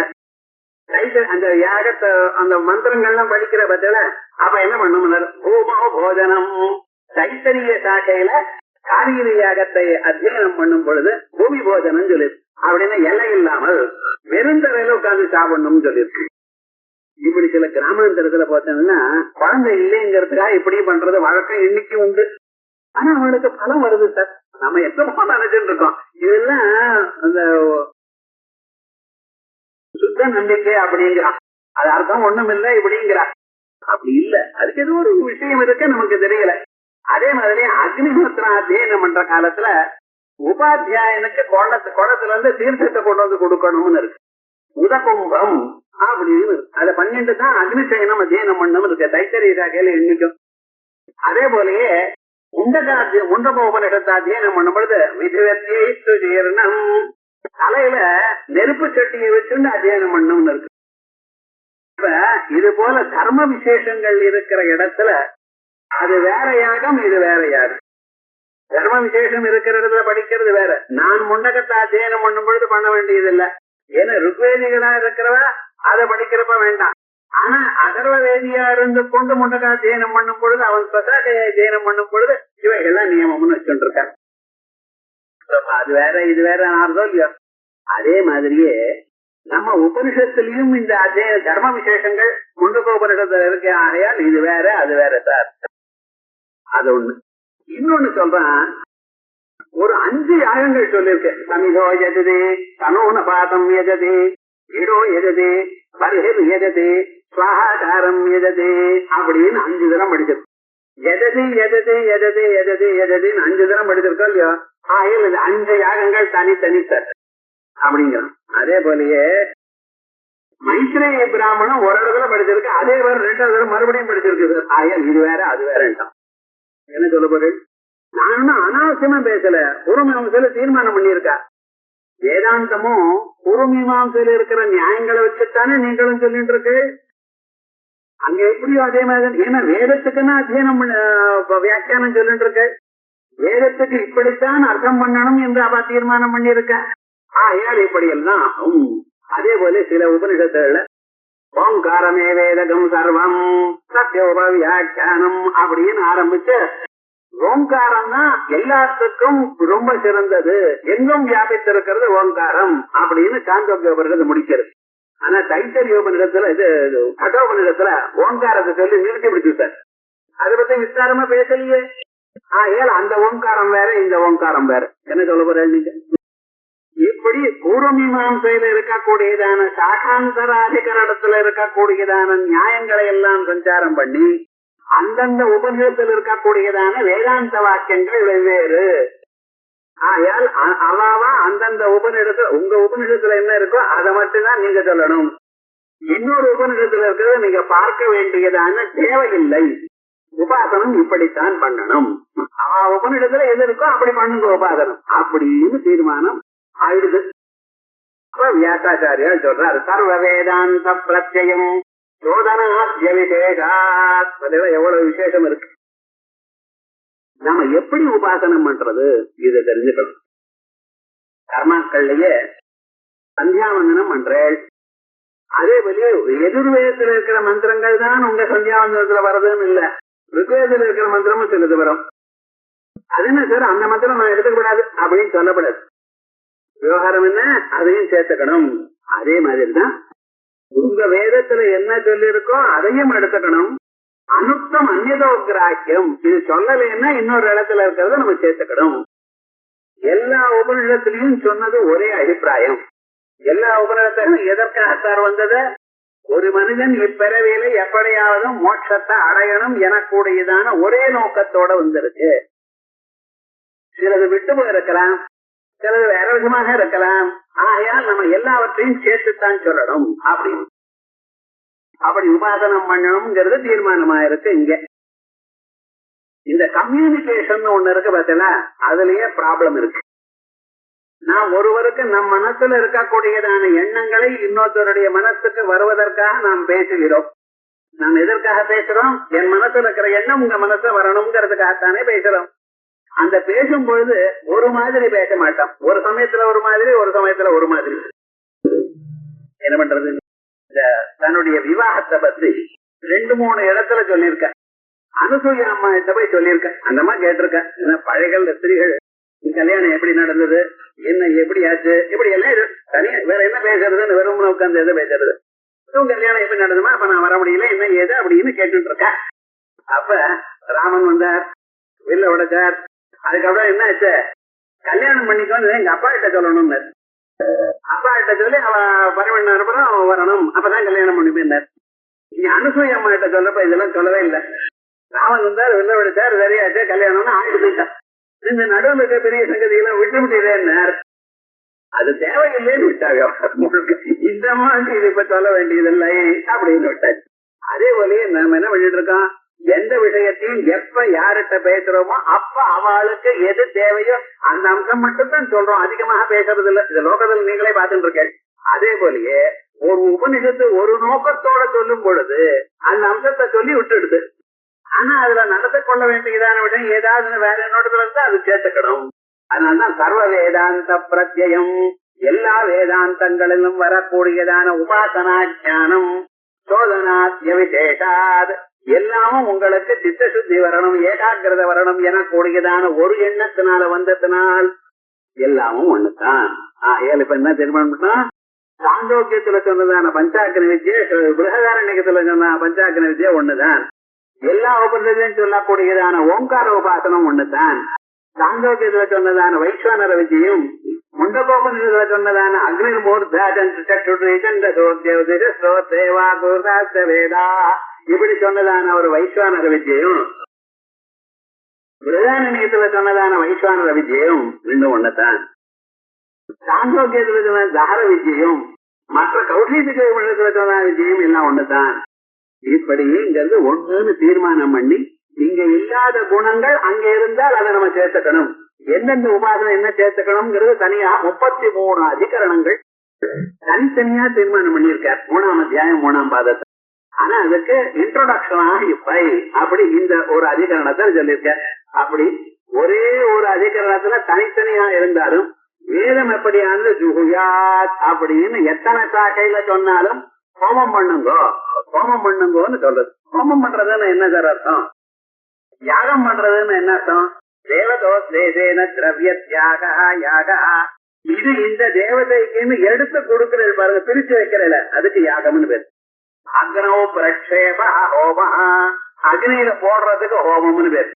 அந்த யாகத்தை அந்த மந்திரங்கள்லாம் படிக்கிற பத்தில அப்ப என்ன பண்ணணும்? ஹோமோ போஜனம். தைத்தரிய சாக்கையில காரிகரி யாகத்தை அத்தியனம் பண்ணும் பொழுது பூமி போஜனம் சொல்லி அப்படின்னு எல்லை இல்லாமல் வெறுந்தரையில உட்கார்ந்து சாப்பிடணும்னு சொல்லியிருக்கு. இப்படி சில கிராமாந்தரத்துல பார்த்தோம்னா குழந்தை இல்லைங்கிறதுக்காக இப்படி பண்றது வழக்கம் இன்னைக்கு உண்டு. ஆனா அவனுக்கு பலம் வருது சார். நம்ம எப்போ நினைச்சுட்டு இருக்கோம் இதெல்லாம் அந்த சுத்த நம்பிக்கை அப்படிங்கிறான். அது அர்த்தம் ஒண்ணும் இல்லை இப்படிங்கிறான். அப்படி இல்ல, அதுக்கு ஏதோ ஒரு விஷயம் இருக்கு நமக்கு தெரியல. அதே மாதிரி அக்னிஹோத்திரம் அத்தியனம் பண்ற காலத்துல உபாத்தியாயனுக்கு குளத்துல இருந்து தீர்த்தத்தை கொண்டு வந்து கொடுக்கணும்னு இருக்கு. உதகும்பம் அப்படின்னு அதை பண்ணிட்டு தான் அக்னிசயனம் அத்தியனம் பண்ணணும் இருக்கு. தைத்தரிய சாக்கையில எண்ணிக்கும். அதே போலயே முண்டபோபனிடத்தை அத்தியனம் பண்ணும் பொழுது விதிவத்தியம் தலையில நெருப்பு சட்டியை வச்சுட்டு அத்தியனம் பண்ணணும்னு இருக்கு. இப்ப இது போல தர்ம விசேஷங்கள் இருக்கிற இடத்துல அது வேற யாகம், இது வேற யாகம். தர்ம விசேஷம் இருக்கிற இடத்துல படிக்கிறது வேற. நான் முண்டகத்தை அத்தியனம் பண்ணும் பொழுது பண்ண வேண்டியது இல்லை. ஏன்னா ருக்வேதிகளா இருக்கிறவ அதை படிக்கிறப்ப வேண்டாம். ஆனா அதர்வ வேதியா இருந்து கொண்டு முண்டக அத்தியனம் பண்ணும் பொழுது அவன் பிரசாதைய அத்தியனம் பண்ணும் பொழுது இவைகள்லாம் நியமம்னு வச்சுட்டு இருக்கான். அது வேற இது வேற ஆறுதோ இல்லையோ. அதே மாதிரியே நம்ம உபனிஷத்துலயும் இந்த அத்திய தர்ம விசேஷங்கள் முண்டக உபனிஷத்துல இருக்க. ஆகையால் இது வேற அது வேற சார். அது ஒண்ணு. இன்னொன்னு சொல்றான், ஒரு 5 யாகங்கள் சொல்லிருக்கு. சமிதோ எஜதே, தனோன பாதம் எஜதே, இடோ எஜதே, பரிஹிர் எஜதே, சுவாகாரம் எஜதே அப்படின்னு 5 தரம் படிச்சிருக்கு. எஜதி எஜதி எஜதி எஜதி எஜதின்னு 5 தரம் படிச்சிருக்கோம் இல்லையோ. ஆகையில் இது 5 யாகங்கள் தனித்தனி சார் அப்படிங்கிறான். அதே போலயே மைத்ரேய பிராமணம் ஒரு இடத்துல படிச்சிருக்கு. அதே வேற 2வது தரம் மறுபடியும் படிச்சிருக்கு சார். ஆகையால் இது வேற அது வேறட்டான். என்ன சொல்ல போறேன்? நானும் அனாவசியமா பேசல. பூர்வமீமாசையில தீர்மானம் பண்ணியிருக்கா. வேதாந்தமும் பூர்வமீமாசையில இருக்கிற நியாயங்களை வச்சுட்டானே நீங்களும் சொல்லிட்டு இருக்கு. அங்க எப்படியோ அதே மாதிரி. ஏன்னா வேதத்துக்குன்னா அத்தியனம் வியாக்கியானம் சொல்லிட்டு இருக்கு. வேதத்துக்கு இப்படித்தான் அர்த்தம் பண்ணணும் என்று அவ தீர்மானம் பண்ணியிருக்க. ஆகையால் இப்படி எல்லாம். அதே போல சில உபனிஷத்துல ஓங்காரமே வேதகம் சர்வம் சத்யோப வியாக்கியானம் அப்படின்னு ஆரம்பிச்சு ஓங்காரம் தான் எல்லாத்துக்கும் ரொம்ப சிறந்தது, எங்கும் வியாபித்திருக்கிறது ஓங்காரம் அப்படின்னு சாந்தோக்கியோபனிடத்தை முடிக்கிறது. ஆனா தைத்தரியோபனிடத்துல இது கடோபனிடத்துல ஓங்காரத்தை சொல்லி நிறுத்தி பிடிச்சு சார். அதை பத்தி விஸ்தாரமா பேசலையே. ஆகையால் அந்த ஓங்காரம் வேற இந்த ஓங்காரம் வேற. என்ன சொல்ல போறேன் நீங்க? இப்படி பூர்வமீமாசையில இருக்கக்கூடியதான சாகாந்தராதிகரணத்துல இருக்கக்கூடியதான நியாயங்களை எல்லாம் சஞ்சாரம் பண்ணி அந்தந்த உபநிஷத்தில் இருக்கக்கூடியதான வேதாந்த வாக்கியங்கள் வெவ்வேறு. ஆகையால் அவாவா அந்தந்த உபநிஷத்துல உங்க உபநிஷத்துல என்ன இருக்கோ அதை மட்டும்தான் நீங்க சொல்லணும். இன்னொரு உபநிஷத்துல இருக்கிறத நீங்க பார்க்க வேண்டியதான தேவையில்லை. உபாசனம் இப்படித்தான் பண்ணணும். உபநிடத்துல எது இருக்கோ அப்படி பண்ணுங்க உபாசனம் அப்படின்னு தீர்மானம் ஆயிடுது. அப்ப வியாசாச்சாரியா சொல்றாரு சர்வ வேதாந்த பிரத்யம் சோதனாத்ய விசேஷாத். எவ்வளவு விசேஷம் இருக்கு. நாம எப்படி உபாசனம் பண்றது இதை தெரிஞ்சுக்கணும். கர்மாக்கள்லயே சந்தியாவந்தனம் பண்றேன். அதே போல எதிர்வேதத்துல இருக்கிற மந்திரங்கள் தான் உங்க சந்தியாவந்தனத்துல வர்றதுன்னு இல்ல. ருக்வேதத்துல இருக்கிற மந்திரமும் சிலது வரும். அது என்ன சார் அந்த மந்திரம் நான் எடுத்துக்கூடாது அப்படின்னு சொல்லப்படாது. விவகாரம் என்ன அதையும் சேர்த்துக்கணும். அதே மாதிரிதான் உங்க வேதத்துல என்ன சொல்லி இருக்கோ அதையும் எடுத்துக்கணும். அனுத்தம் அந்நியதோகிராக்கியம் இது சொல்லலைன்னா இன்னொரு இடத்துல இருக்கிறத நம்ம சேர்த்துக்கணும். எல்லா உபநிஷத்திலையும் சொன்னது ஒரே அபிப்பிராயம். எல்லா உபநிஷத்திலும் எதற்காகத்தார் வந்தது? ஒரு மனிதன் இப்பிறவியில எப்படியாவது மோட்சத்தை அடையணும் எனக்கூடியதான ஒரே நோக்கத்தோட வந்திருக்கு. சிலது விட்டு போயிருக்கலாம், சிலது வேற விதமாக இருக்கலாம். ஆகையால் நம்ம எல்லாவற்றையும் சேர்த்துத்தான் சொல்லணும் அப்படின்னு. அப்படி உபாசனம் பண்ணணும்ங்கிறது தீர்மானமா இருக்கு. இங்க இந்த கம்யூனிகேஷன் ஒண்ணு இருக்கு பார்த்தீங்களா, அதுலயே ப்ராப்ளம் இருக்கு. நாம் ஒருவருக்கு நம் மனசுல இருக்கக்கூடியதான எண்ணங்களை இன்னொருத்தருடைய மனசுக்கு வருவதற்காக நாம் பேசுகிறோம். நாம் எதற்காக பேசுறோம்? என் மனசுல இருக்கிற எண்ணம் உங்க மனசு வரணுங்கிறதுக்காகத்தானே பேசுறோம். அந்த பேசும் பொழுது ஒரு மாதிரி பேச மாட்டோம். ஒரு சமயத்துல ஒரு மாதிரி, ஒரு சமயத்துல ஒரு மாதிரி. என்ன பண்றது? இந்த தன்னுடைய விவாகத்தை பத்தி 2-3 இடத்துல சொல்லியிருக்க. அனுசூயா அம்மா கிட்ட போய் சொல்லியிருக்க. அந்த அம்மா கேட்டிருக்க, பழைகள் ஸ்திரீகள் கல்யாணம் எப்படி நடந்தது, என்ன எப்படி ஆச்சு, இப்படி எல்லாம் தனியா வேற என்ன பேசுறதுன்னு வெறும் உட்கார்ந்து எதை பேசுறது, கல்யாணம் எப்படி நடந்ததுமா, அப்ப நான் வர முடியல, என்ன ஏது அப்படின்னு கேட்டுட்டு இருக்க. அப்ப ராமன் வந்தார், வெளில உடைச்சார். அதுக்கப்புறம் என்ன ஆச்சு, கல்யாணம் பண்ணிக்கு வந்து எங்க அப்பா கிட்ட சொல்லணும்னு. அப்பா கிட்ட சொல்லி அவ பரிமண்ண அப்புறம் வரணும், அப்பதான் கல்யாணம் பண்ணி போயிருந்தார். இங்க அனுசூய அம்மா கிட்ட சொல்லப்ப இதெல்லாம் சொல்லவே இல்லை. ராமன் வந்தார், வெளில உடைச்சார், சரியாச்சு, கல்யாணம்னு ஆயிட்டு போயிட்டார். இந்த நடுவில் இருக்க பெரிய சங்கதியெல்லாம் விட்டு விட்டுறேன்னார். அது தேவையில்லைன்னு விட்டாங்க. இந்த மாதிரி இது இப்ப சொல்ல வேண்டியதில்லை அப்படின்னு விட்டாச்சு. அதே போலயே நாம என்ன பண்ணிட்டு இருக்கோம், எந்த விஷயத்தையும் எப்ப யார்கிட்ட பேசுறோமோ அப்ப அவளுக்கு எது தேவையோ அந்த அம்சம் மட்டும் தான் சொல்றோம். அதிகமாக பேசுறது இல்ல. இந்த லோகத்தில் நீங்களே பார்த்துட்டு இருக்கேன். அதே போலயே ஒரு உபநிஷத்து ஒரு நோக்கத்தோட சொல்லும் பொழுது அந்த அம்சத்தை சொல்லி விட்டுடுது. ஆனா அதுல நடத்த கொள்ள வேண்டியதான விட ஏதாவது வேற என்னோடத்துல இருந்தா அது சேர்த்துக்கணும். அதனால்தான் சர்வ வேதாந்த பிரத்யம், எல்லா வேதாந்தங்களிலும் வரக்கூடியதான உபாசனா ஞானம் சோதனாத்ய விசேஷாத், எல்லாமும் உங்களுக்கு சித்த சுத்தி வரணும், ஏகாகிரத வரணும் எனக்கூடியதான ஒரு எண்ணத்தினால வந்ததுனால் எல்லாமும் ஒண்ணுதான். இப்ப என்ன தீர்மானம் பண்ணா, சாந்தோக்கியத்துல சொன்னதான பஞ்சாக்கன வித்யை, பிருகதாரண்யத்துல சொன்ன பஞ்சாக்கன வித்யை ஒண்ணுதான். எல்லா உபநிஷத்தையும் சொல்லக்கூடியதான ஓங்கார உபாசனம் ஒண்ணுதான். சாந்தோக்கியத்துல சொன்னதான வைஸ்வானர விஜயம், முண்டகோபநிஷத்துல சொன்னதான அக்னி மூர்த்தேவா இப்படி சொன்னதான ஒரு வைஸ்வானர விஜயம், பிரதானத்துல சொன்னதான வைஸ்வானர விஜயம் ரெண்டும் ஒண்ணுதான். சாந்தோக்கியத்துல சொன்ன தஹர விஜயம், மற்ற கௌஷிக சொன்ன விஜயம் எல்லாம் ஒண்ணுதான். இப்படிங்கிறது ஒண்ணுன்னு தீர்மானம் பண்ணி, இங்க இல்லாத குணங்கள் அங்க இருந்தால் அதை நம்ம சேர்த்துக்கணும். எந்தெந்த உபாசனை என்ன சேர்த்துக்கணும்ங்கிறது தனியா 33 அதிகரணங்கள் தனித்தனியா தீர்மானம் பண்ணியிருக்கார் 3ஆம் அத்தியாயம் 3ஆம் பாதத்தை. ஆனா அதுக்கு இன்ட்ரோடக்ஷனாக இப்ப அப்படி இந்த ஒரு அதிகரணத்தை சொல்லியிருக்க. அப்படி ஒரே ஒரு அதிகரணத்துல தனித்தனியா இருந்தாலும் வேதம் எப்படியானது ஜுகுயாத் அப்படின்னு எத்தனை சாக்கையில சொன்னாலும் ஹோமம் பண்ணுங்கோ ஹோமம் பண்ணுங்கோன்னு சொல்றது. ஹோமம் பண்றதுன்னு என்ன சார் அர்த்தம்? யாகம் பண்றதுன்னு என்ன அர்த்தம்? தேவதோ தேசேன திரவிய தியாக யாக, இது இந்த தேவதைக்குன்னு எடுத்து கொடுக்கறது பாருங்க, பிரிச்சு வைக்கிறல, அதுக்கு யாகம்னு பேரு. அக்னோ பிரக்ஷேப ஹோம, அக்னியில போடுறதுக்கு ஹோமம்னு பேரு.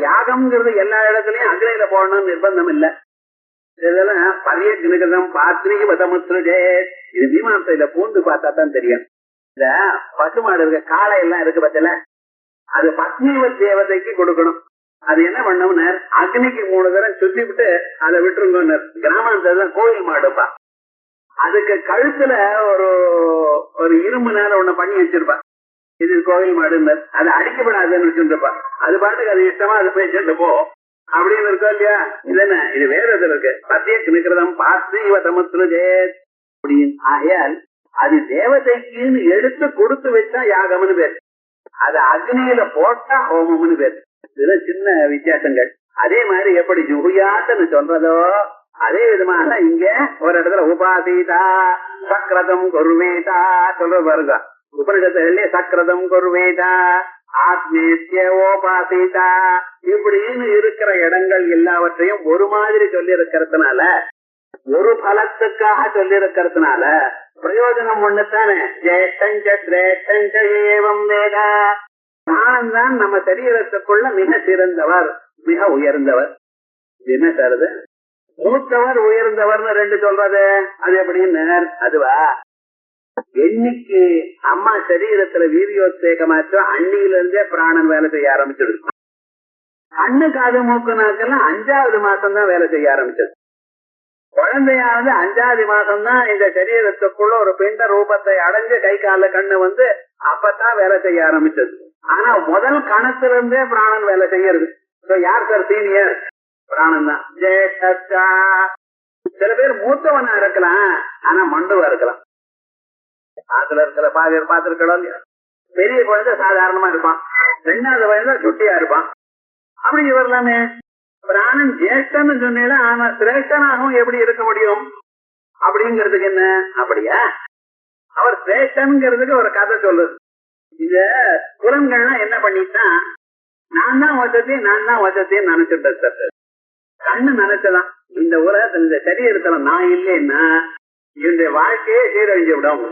யாகம்ங்கிறது எல்லா இடத்துலயும் அக்னியில போடணும்னு நிர்பந்தம் இல்ல. இதெல்லாம் பரியகிருதம் பாத்ரீக வதமுத்ருஜே, இது மீமாசையில பூந்து பார்த்தா தான் தெரியும். இந்த பசுமாடு இருக்க காளை எல்லாம் இருக்கு பத்தில, அது பத்னீவ தேவதைக்கு கொடுக்கணும். அது என்ன பண்ணோம்னு அக்னிக்கு 3 தடவை சுத்தி விட்டு அதை விட்டுருங்க. கிராமாந்தரம் கோயில் மாடுப்பா, அதுக்கு கழுத்துல ஒரு இரும்பு நேரம் ஒண்ணு பண்ணி வச்சிருப்பா, இது கோயில் மாடுன்னு. அதை அடிக்கப்படாதுன்னு வச்சுருப்பா. அது பாட்டுக்கு அது இஷ்டமா அது பேசிட்டு போ அப்படின்னு இருக்கோம் இல்லையா? இது என்ன, இது வேதத்துல இருக்கு. சத்தியக்கு நிக்கிறதம் பாத்ரீவ தமுத்ருஜே அப்படின்னு. ஆகையால் அது தேவதைக்குன்னு எடுத்து கொடுத்து வச்சா யாகம்னு பேர், அது அக்னியில போட்டா ஹோமம்னு பேர். இதுல சின்ன வித்தியாசங்கள். அதே மாதிரி எப்படி ஜுகுயாத்தன்னு சொல்றதோ அதே விதமாக இங்க ஒரு இடத்துல உபாசீதா சக்ரதம் கொருவேதா சொல்ற பாருங்க. உபனிஷத்துல சக்ரதம் கொருவேதா ஆத்மேத்ய ஓபாசீதா இப்படின்னு இருக்கிற இடங்கள் எல்லாவற்றையும் ஒரு மாதிரி சொல்லி இருக்கிறதுனால, ஒரு பலத்துக்காக சொல்லி இருக்கிறதுனால பிரயோஜனம் ஒண்ணுத்தானே. ஜேஷ்டஞ்ச சிரேஷ்டஞ்ச ஏவம் வேதா, பிராணன் தான் நம்ம சரீரத்துக்குள்ள மிக சிறந்தவர், மிக உயர்ந்தவர். என்ன தருது? மூத்தவர் உயர்ந்தவர்னு 2 சொல்றது. அது எப்படின்னு, அதுவா என்னைக்கு அம்மா சரீரத்துல வீரியோத்வேகமாச்சோ அன்னியில இருந்தே பிராணன் வேலை செய்ய ஆரம்பிச்சிடுது. கண்ணு காது மூக்கு நாக்கெல்லாம் 5வது மாசம் தான் வேலை செய்ய ஆரம்பிச்சது. குழந்தையாவது 5வது மாசம் தான் இந்த சரீரத்துக்குள்ள ஒரு பிண்ட ரூபத்தை அடைஞ்சு கை கால கண்ணு வந்து அப்பதான் வேலை செய்ய ஆரம்பிச்சது. ஆனா முதல் கணத்துல இருந்தே பிராணன் வேலை செய்யறது. யார் சார் சீனியர்? பிராணன் தான். ஜேஷ்டா. சில பேர் மூத்தவனா இருக்கலாம், ஆனா மண்டுவா இருக்கலாம். அதுல இருக்கிற பாதியர் பார்த்திருக்கலாம் இல்லையா? பெரிய குழந்தை சாதாரணமா இருப்பான், 2வது வயதுல சுட்டியா இருப்பான். அப்படி இவர்லாமே பிராணன் ஜேஷ்டன்னு சொன்னீங்க, ஆனா சிரேஷ்டனாகவும் எப்படி இருக்க முடியும் அப்படிங்கிறதுக்கு என்ன? அப்படியா? அவர் சிரேஷ்டன்ங்கிறதுக்கு ஒரு கதை சொல்லுது. இந்த புலன்கள்லாம் என்ன பண்ணிட்டான், நான் தான் வசதின்னு நினைச்சுட்டு சார். கண்ணு நினைச்சதான் இந்த உலகத்துல இந்த சரீரத்துல நான் இல்லைன்னா இந்த வாழ்க்கையே சீரழிஞ்சு விடும்.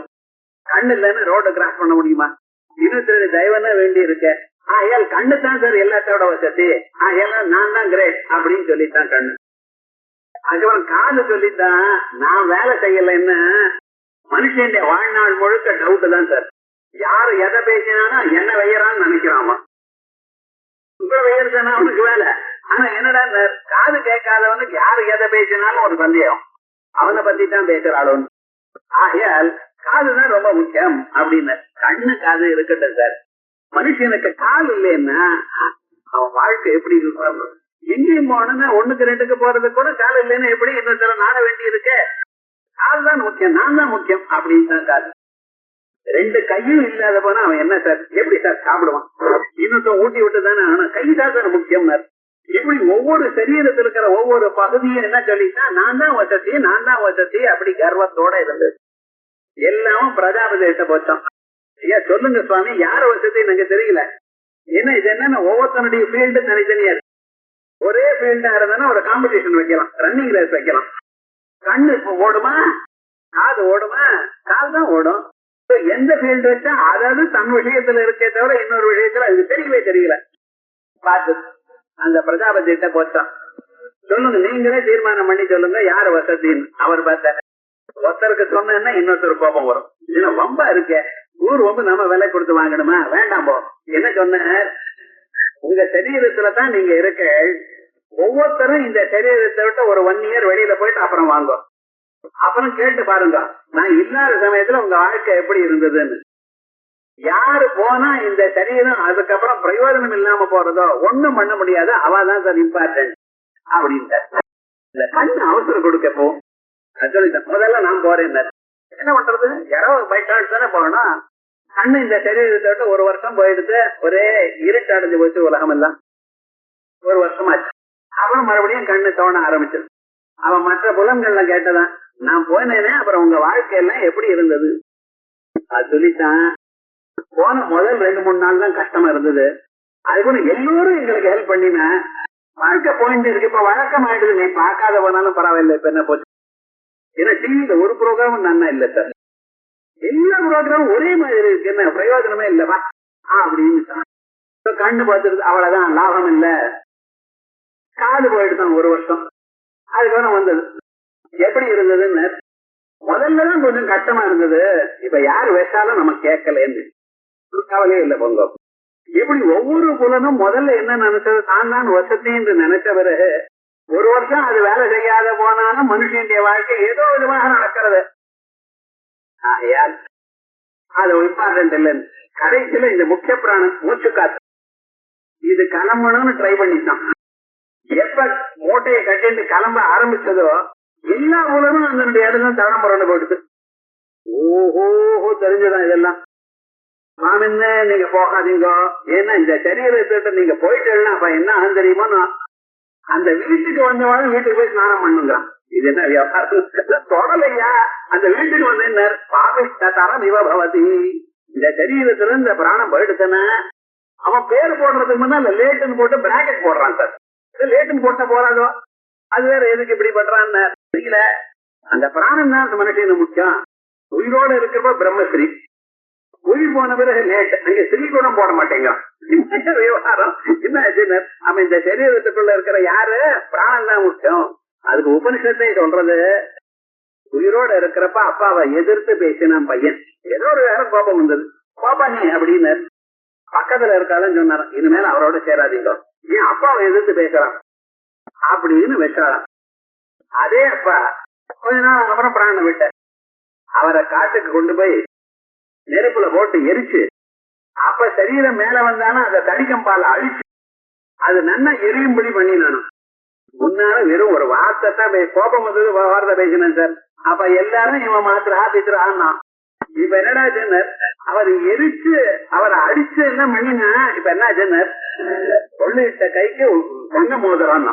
கண்ணு இல்லைன்னு ரோட கிராஸ் பண்ண முடியுமா? இன்னும் தெய்வம் தான் வேண்டி இருக்க. ஆகையால் கண்ணு தான் சார் எல்லாத்தோட வசதி, ஆகையால நான் தான் கிரேட் அப்படின்னு சொல்லித்தான் கண்ணு. அதுக்கப்புறம் காது சொல்லித்தான் நான் வேலை செய்யலைன்னு. மனுஷன் வாழ்நாள் முழுக்க டவுட் தான் சார். யாரு எதை பேசினானா என்ன வையறான்னு நினைக்கிறாமா. உங்களை வையறதுனா அவனுக்கு வேலை. ஆனா என்னடா காது கேட்காதவனுக்கு யாரு எதை பேசினாலும் ஒரு சந்தேகம், அவனை பத்தி தான் பேசுறாளோன்னு. ஆகையால் காதுதான் ரொம்ப முக்கியம் அப்படின்னு. கண்ணு காது இருக்கட்டும் சார். மனுஷனுக்கு கால் இல்லைன்னா அவன் வாழ்க்கை எப்படி இருக்கும்? எங்கேயும் போனா 1க்கு 2க்கு போறது கூட கால் இல்லைன்னா எப்படி இன்னொரு நாட வேண்டி இருக்கு? கால் தான் முக்கியம், நான் தான் முக்கியம் அப்படின்னு தான் காது. 2 கையும் இல்லாத போனா அவன் என்ன சார் எப்படி சார் சாப்பிடுவான்? இன்னொருத்த ஊட்டி விட்டு தானே. ஆனா கை தான் சார் முக்கியம். இப்படி ஒவ்வொரு சரீரத்தில் இருக்கிற ஒவ்வொரு பகுதியும் என்ன சொல்லிட்டா நான் தான் வசதி அப்படி கர்வத்தோட இருந்தது. எல்லாமும் பிரஜாபதிட்ட போச்சோம். ஐயா சொல்லுங்க சுவாமி, யார வசதி எனக்கு தெரியல. என்ன இது என்ன ஒவ்வொருத்தனுடைய ஃபீல்டு தனித்தனியா இருக்கு. ஒரே ஃபீல்டா இருந்தா ஒரு காம்படிஷன் வைக்கலாம், ரன்னிங் ரேஸ் வைக்கலாம். கண்ணு இப்ப ஓடுமா, காது ஓடுமா? கால் தான் ஓடும். எந்த ஃபீல்டு வச்சா அதாவது தன் விஷயத்துல இருக்கே தவிர இன்னொரு விஷயத்துல அதுக்கு தெரியவே தெரியல. பார்த்து அந்த பிரஜாபதிட்ட போச்சான். சொல்லுங்க, நீங்களே தீர்மானம் பண்ணி சொல்லுங்க யாரு வசதின்னு. அவர் பார்த்தாரு. ஒருத்தருக்கு சொன்னா இன்னொருத்தர் கோபம் வரும். இதுல வம்பா இருக்க, ஊர் வம்பு நாம விலை கொடுத்து வாங்கணுமா? வேண்டாம் போ. என்ன சொன்ன, உங்க சரீரத்துலதான் நீங்க இருக்க. ஒவ்வொருத்தரும் இந்த சரீரத்தை விட்டு ஒரு 1 இயர் வெளியில போயிட்டு அப்புறம் வாங்க. அப்புறம் கேட்டு பாருங்க நான் இல்லாத சமயத்துல உங்க வாழ்க்கை எப்படி இருந்ததுன்னு. யாரு போனா இந்த சரீரம் அதுக்கப்புறம் பிரயோஜனம் இல்லாம போறதோ ஒண்ணும் பண்ண முடியாது, அவாதான் சார் இம்பார்ட்டன்ட் அப்படின்ட்டு. இந்த கண்ணு அவசரம் கொடுக்க போ சொல்லிட்டேன். முதல்ல நான் போறேன். என்ன பண்றது, யாரோ பை சான்ஸ் தானே போகணும். கண்ணு இந்த சரீரத்தை விட்டு 1 வருஷம் போயிடுத்து. ஒரே இருட்டு அடைஞ்சு போச்சு உலகம் எல்லாம். 1 வருஷம் ஆச்சு. அப்புறம் மறுபடியும் கண்ணு தோண ஆரம்பிச்சது. அவன் மற்ற புலன்கள்ல கேட்டதான் நான் போனேனே, அப்புறம் உங்க வாழ்க்கையெல்லாம் எப்படி இருந்தது அது சொல்லித்தான். போன முதல் 2-3 நாள் தான் கஷ்டமா இருந்தது. அதுக்கு எல்லோரும் எங்களுக்கு ஹெல்ப் பண்ணினா வாழ்க்கை போயிட்டு இருக்கு. இப்ப வழக்கம் ஆயிடுது, நீ பார்க்காத போனாலும் பரவாயில்ல. இப்ப என்ன போச்சு, ஏன்னா டிவியில ஒரு ப்ரோக்ராமும் நன்னா இல்ல சார், எல்லா ப்ரோக்ராமும் ஒரே மாதிரி இருக்கு, என்ன பிரயோஜனமே இல்லவா அப்படின்னு கண்ணு பார்த்துருது. அவ்வளவுதான், லாபம் இல்ல. காது போயிடுதான் 1 வருஷம். அதுக்கப்புறம் வந்தது. எப்படி இருந்ததுன்னு முதல்லதான் கொஞ்சம் கஷ்டமா இருந்தது. இப்ப யாரு வச்சாலும் நம்ம கேட்கலன்னு கவலையே இல்லை பொங்க. இப்படி ஒவ்வொரு புலனும் முதல்ல என்ன நினைச்சது, தான் வசதி என்று நினைச்ச பிறகு 1 வருஷம் அது வேலை செய்யாத போனாலும் மனுஷனுடைய வாழ்க்கை ஏதோ விதமாக நடக்கிறது. அது இம்பார்ட்டன்ட் இல்லைன்னு கடைசியில இந்த முக்கிய பிராணம் மூச்சு காத்து இது கிளம்பணும்னு ட்ரை பண்ணிட்டான். எப்ப மூட்டையை கட்டிட்டு கிளம்ப ஆரம்பிச்சதோ எல்லா ஊழலும் அதனுடைய இடம் தவணை புரண்டு போயிடுது. ஓஹோ தெரிஞ்சுதான் இதெல்லாம். மாமின்னு நீங்க போகாதீங்க, ஏன்னா இந்த சரீரத்தை நீங்க போயிட்டேன்னா அப்ப என்ன ஆகும் தெரியுமா, அந்த வீட்டுக்கு வந்தவாலும் வீட்டுக்கு போய் ஸ்நானம் பண்ணுங்கிறான். இது என்ன வியாபாரம் தொடலையா? அந்த வீட்டுக்கு வந்து என்ன பாபிஷ்டரம் இவபவதி. இந்த சரீரத்துல இந்த பிராணம் போயிடுச்சுன்னா அவன் பேர் போடுறதுக்கு முன்னால லேட்டுன்னு போட்டு பிராக்கெட் போடுறான் சார். லேட்டுன்னு போட்ட போறாதோ அது வேற எதுக்கு இப்படி பண்றான்னு தெரியல. அந்த பிராணம் தான் மனுஷனுக்கு முக்கியம். உயிரோட இருக்கிறப்ப பிரம்மஸ்ரீ, உயிர் போன பிறகு லேட், அங்க ஸ்ரீ கூட போட மாட்டேங்க. விவகாரம் என்ன ஆச்சுன்னு அவன் இந்த சரீரத்துக்குள்ள இருக்கிற யாரு பிராணம் தான் முக்கியம். அதுக்கு உபனிஷத்தை சொல்றது, உயிரோட இருக்கிறப்ப அப்பாவை எதிர்த்து பேசினான் பையன். ஏதோ ஒரு வேலை கோபம் வந்தது. பாப்பா நீ அப்படின்னு பக்கத்துல இருக்காதுன்னு சொன்னாரா, இனிமேல் அவரோட சேராதீங்க, ஏன் அப்பாவை எதிர்த்து பேசுறான் அப்படின்னு வச்சாராம். அதே அப்பா கொஞ்ச நாள் அப்புறம் பிராணம் விட்டார். அவரை காட்டுக்கு கொண்டு போய் நெருப்புல போட்டு எரிச்சு, அப்ப சரீரம் மேல வந்தாலும் அதை தடிக்கம்பால அழிச்சு அது நல்லா எரியும்படி பண்ணினானும். முன்னால வெறும் ஒரு வார்த்தை தான் கோபம் வந்து வார்த்தை பேசினேன் சார். அப்ப எல்லாரும் இவன் மாத்திரா பித்திரான்னா. இப்ப என்னடா சொன்னார், அவர் எரிச்சு அவரை அடிச்சு என்ன பண்ணினா இப்ப என்ன சொன்னார், சொல்லிட்ட கைக்கு தங்க மோதிரம்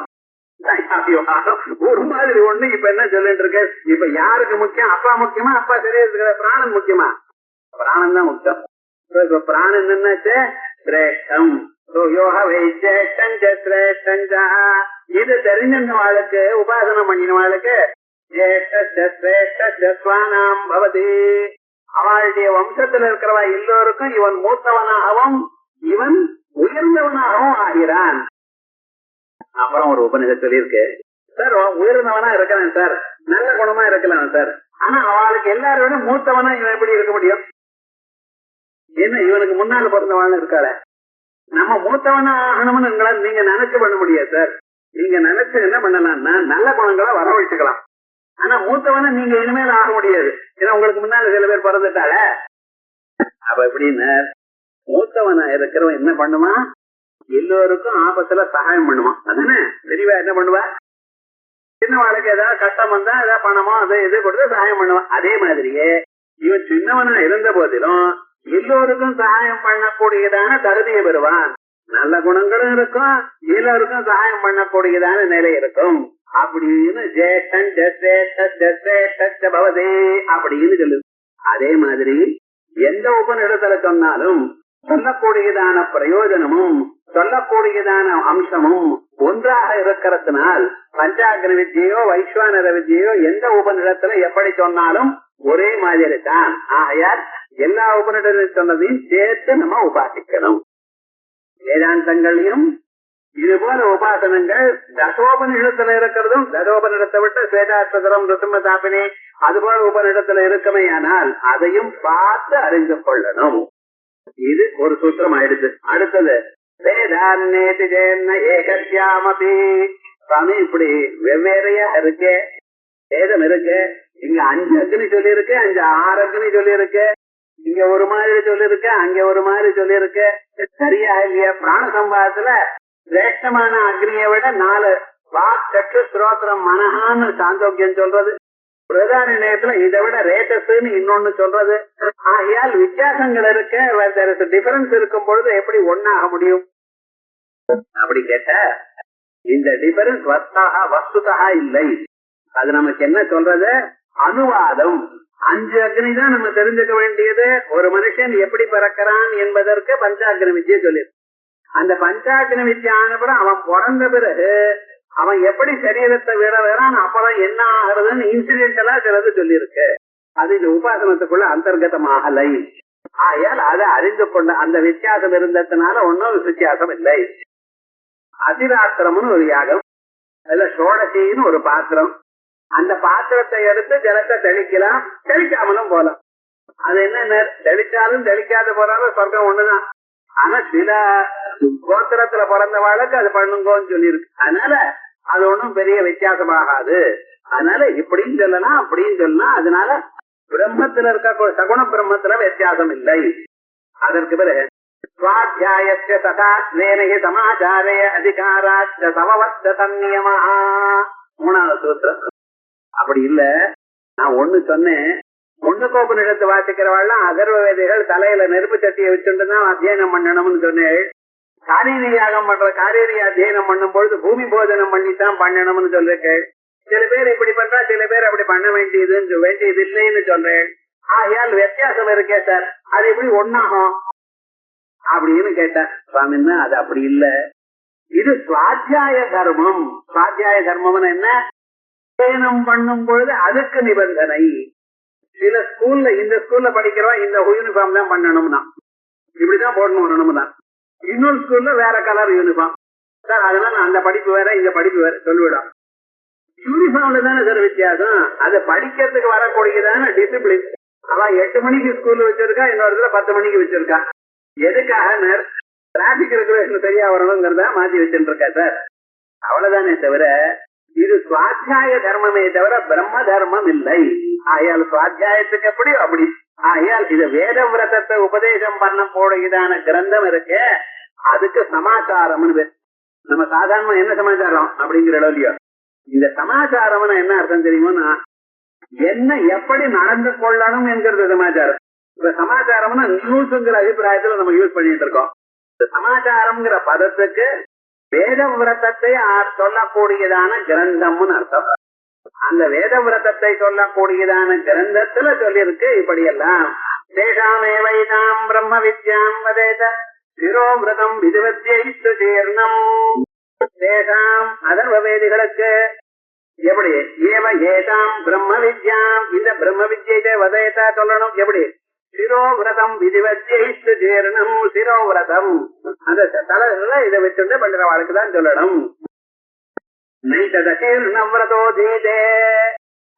ஒரு மாதிரி ஒண்ணு. இப்ப என்ன சொல்லிட்டு இருக்க, இப்ப யாருக்கு முக்கியம், அப்பா முக்கியமா அப்பா சரீரத்துக்கு பிராணன் முக்கியமா? பிராணம் தான் முக்கியம். இப்ப பிராணன் என்னாச்சு, சிரேஷ்டம். இது தெரிஞ்சவாளுக்கு உபாசனம் பண்ணினவாளுக்கு அவளுடைய வம்சத்தில் இருக்கிறவா எல்லோருக்கும் இவன் மூத்தவனாகவும் இவன் உயர்ந்தவனாகவும் ஆகிறான். அப்புறம் ஒரு உபநிஷம் சொல்லியிருக்கு, சார் உயர்ந்தவனா இருக்கலாம் சார், நல்ல குணமா இருக்கலாம் சார், ஆனா அவளுக்கு எல்லாரோட மூத்தவனா இவன் எப்படி இருக்க முடியும்? என்ன இவனுக்கு முன்னால பிறந்தவன் இருக்காள, நம்ம மூத்தவனா ஆகணும்னு நீங்க நினைச்சு பண்ண முடியாது சார். நீங்க நினைச்சு என்ன பண்ணலாம்னா நல்ல குணங்களா வரவழைச்சுக்கலாம். ஆனா மூத்தவன நீங்க இனிமேல் ஆக முடியாது, ஏன்னா உங்களுக்கு முன்னால சில பேர் பிறந்துட்டால. அப்ப எப்படின்னு மூத்தவனா இருக்கிறவன் என்ன பண்ணுமா, எல்லோருக்கும் ஆபத்துல சகாயம் பண்ணுவான். அதானே தெளிவா என்ன பண்ணுவா, சின்ன வாழ்க்கை ஏதாவது கஷ்டம் வந்தா ஏதாவது பணமோ அதை இது கொடுத்து சகாயம் பண்ணுவான். அதே மாதிரியே இவன் சின்னவனா இருந்த போதிலும் எல்லோருக்கும் சகாயம் பண்ணக்கூடியதான தகுதியை பெறுவான். நல்ல குணங்களும் இருக்கும், எல்லோருக்கும் சகாயம் பண்ணக்கூடியதான நிலை இருக்கும். அப்படின்னு ஜேஷ்டன் பவதே அப்படின்னு சொல்லுது. அதே மாதிரி எந்த உபநிடத்துல சொன்னாலும் சொல்லக்கூடியதான பிரயோஜனமும் சொல்லக்கூடியதான அம்சமும் ஒன்றாக இருக்கிறதுனால் பஞ்சாக்னி வித்தியோ வைஸ்வானர வித்தியோ எந்த உபநிடத்துல எப்படி சொன்னாலும் ஒரே மாதிரி தான். ஆகையால் எல்லா உபநிடத்தில் சொன்னதையும் சேர்த்து நம்ம உபாசிக்கணும். வேதாந்தங்களையும் இது போல உபாசனங்கள் தசோபனிடத்துல இருக்கிறதும், தசோபனிடத்தை விட்டு ஸ்வேதாஸ்வதரம் ருசுமதாபினி அதுபோல உபநிடத்துல இருக்குமே, ஆனால் அதையும் பார்த்து அறிந்து கொள்ளணும். இது ஒரு சூத்திரம் ஆயிடுச்சு. அடுத்தது வேதான்னேதி ஜென்ன ஏகத்யாமபி. சுவாமி இப்படி வெவ்வேறையா இருக்கு, வேதம் இருக்கு. இங்க 5 அக்னி சொல்லி இருக்கு, 6 அக்னி சொல்லி இருக்கு. இங்க ஒரு மாதிரி சொல்லி இருக்கு, அங்க ஒரு மாதிரி சொல்லி இருக்கு. சரியா இல்லையா? பிராண சம்பாதத்துல சிரேஷ்டமான அக்னியை விட 4 வாக் சற்று ஸ்ரோத்திரம் மனஹான்னு சாந்தோக்கியம் சொல்றது. பிரதான நேரத்துல இதை விட ரேட்டஸ்ன்னு இன்னொன்னு சொல்றது. ஆகையால் வித்தியாசங்கள் இருக்க, டிஃபரன்ஸ் இருக்கும் பொழுது எப்படி ஒன்னாக முடியும் அப்படி கேட்ட, இந்த டிஃபரன்ஸ் வஸ்துதா இல்லை. அது நமக்கு என்ன சொல்றது, அனுவாதம். 5 அக்னி தான் நம்ம தெரிஞ்சுக்க வேண்டியது. ஒரு மனுஷன் எப்படி பிறக்கிறான் என்பதற்கு பஞ்சாக்னி வித்தியை சொல்லிருக்கு. அந்த பஞ்சாக்னி வித்தியை ஆனப்பறம் அவன் பிறந்த பிறகு அவன் எப்படி சரீரத்தை விடுறான், அப்புறம் என்ன ஆகுறதுன்னு இன்சிடென்டலா சிலது சொல்லியிருக்கு. அது இந்த உபாசனத்துக்குள்ள அந்தர்கதமாகலை. ஆயால் அதை அறிந்து கொண்ட அந்த வித்தியாசம் இருந்ததுனால ஒன்னும் வித்தியாசம் இல்லை. அதிராத்திரம்னு ஒரு யாகம், அதுல சோடசின்னு ஒரு பாத்திரம். அந்த பாத்திரத்தை எடுத்து ஜலத்தை தெளிக்கலாம், தெளிக்காமலும் போலாம். அது என்ன, தெளிச்சாலும் தெளிக்காத போறாலும் சொர்க்கம் ஒண்ணுதான். ஆனா சில கோத்திரத்துல பிறந்தவாளுக்கு அது பண்ணுங்கன்னு சொல்லியிருக்கு. அதனால அது ஒண்ணும் பெரிய வித்தியாசமாகாது. அதனால இப்படின்னு சொல்லலாம் அப்படின்னு சொல்லலாம். அதனால பிரம்மத்துல இருக்க சகுண பிரம்மத்துல வித்தியாசம் இல்லை. அதற்கு பிறகு ஸ்வாத்தியாயஸ்ய ததா ஸ்நேனஹி சமாச்சாரே அதிகாராச்ச சமவஸ்த சந்நியமா. 3வது சூத்திரம். அப்படி இல்ல, நான் ஒண்ணு சொன்னேன், ஒண்ணுக்கோபனிடத்து வாசிக்கிறவாள்லாம் அதர்வ வேதிகள் தலையில நெருப்பு சட்டியை வச்சுட்டுதான் அத்தியனம் பண்ணணும்னு சொன்னேன். காரீரி யாகம் பண்ற காரீரி அத்தியனம் பண்ணும் பொழுது பூமி போதனம் பண்ணித்தான் பண்ணணும்னு சொல்லிருக்கேன். சில பேர் இப்படி பண்றா, சில பேர் அப்படி பண்ண வேண்டியது இல்லைன்னு சொல்றேன். ஆகையால் வித்தியாசம் இருக்கே சார், அது எப்படி ஒன்னாகும் அப்படின்னு கேட்டேன். சுவாமின்னா அது அப்படி இல்ல, இது சுவாத்தியாய தர்மம். சுவாத்தியாய தர்மம்னு என்ன, அத்தியனம் பண்ணும் பொழுது அதுக்கு நிபந்தனை. சில ஸ்கூல்ல, இந்த ஸ்கூல்ல படிக்கிறவா இந்த யூனிஃபார்ம் தான் பண்ணணும்னா, இப்படிதான் போடணும் வரணும்னா. இன்னொரு ஸ்கூல்ல வேற கலர் யூனிஃபார்ம் சார், அதனால அந்த படிப்பு வேற இந்த படிப்பு வேற சொல்லிவிடும். யூனிஃபார்ம்ல தானே சார் வித்தியாசம். அதை படிக்கிறதுக்கு வரக்கூடியதான டிசிப்ளின். அவன் 8 மணிக்கு ஸ்கூல்ல வச்சிருக்கா, இன்னொரு 10 மணிக்கு வச்சிருக்கா. எதுக்காக, டிராபிக் ரெகுலேஷன் சரியா வரணுங்கிறத மாத்தி வச்சுட்டு இருக்கா சார். அவ்வளவுதானே தவிர இது சுவாத்தியாய தர்மமே தவிர பிரம்ம தர்மம் இல்லை. ஆகையால் சுவாத்தியாயத்துக்கு எப்படியோ அப்படி. ஆகையால் இது வேத விரதத்தை உபதேசம் பண்ண போடுகிறதான கிரந்தம் இருக்கு, அதுக்கு சமாச்சாரம். நம்ம சாதாரண என்ன சமாச்சாரம் அப்படிங்கிற இல்லையோ, இந்த சமாச்சாரம் என்ன அர்த்தம் தெரியுமோன்னா என்ன எப்படி நடந்து கொள்ளணும் என்கிறது சமாச்சாரம். இப்ப சமாச்சாரம்னா நியூஸ்ங்கிற அபிப்பிராயத்துல நம்ம யூஸ் பண்ணிட்டு இருக்கோம். இந்த சமாச்சாரம்ங்கிற பதத்துக்கு வேத விரதத்தை சொல்லக்கூடியதான கிரந்தம்னு அர்த்தம். அந்த வேத விரதத்தை சொல்லக்கூடியதான கிரந்தத்துல சொல்லிருக்கு இப்படியெல்லாம். தேஷாமேவைதாம் பிரம்ம வித்யாம் வதேத சிரோமிருதம் விதிவத்யைஸ்து தீர்ணம். தேஷாம் அதர்வ வேதிகளுக்கு எப்படி ஏவ ஏதாம் பிரம்ம வித்யாம் இந்த பிரம்ம வித்யை வதேதா சொல்லணும். எப்படி சிரோவிரதம் விதிவத்யைஸ்து தீர்ணம். சிரோவிரதம் அந்த தலைல இதை வச்சுட்டு பண்ற வாழ்க்கைதான் சொல்லணும். அசீர்ணவிரதோ தீதே.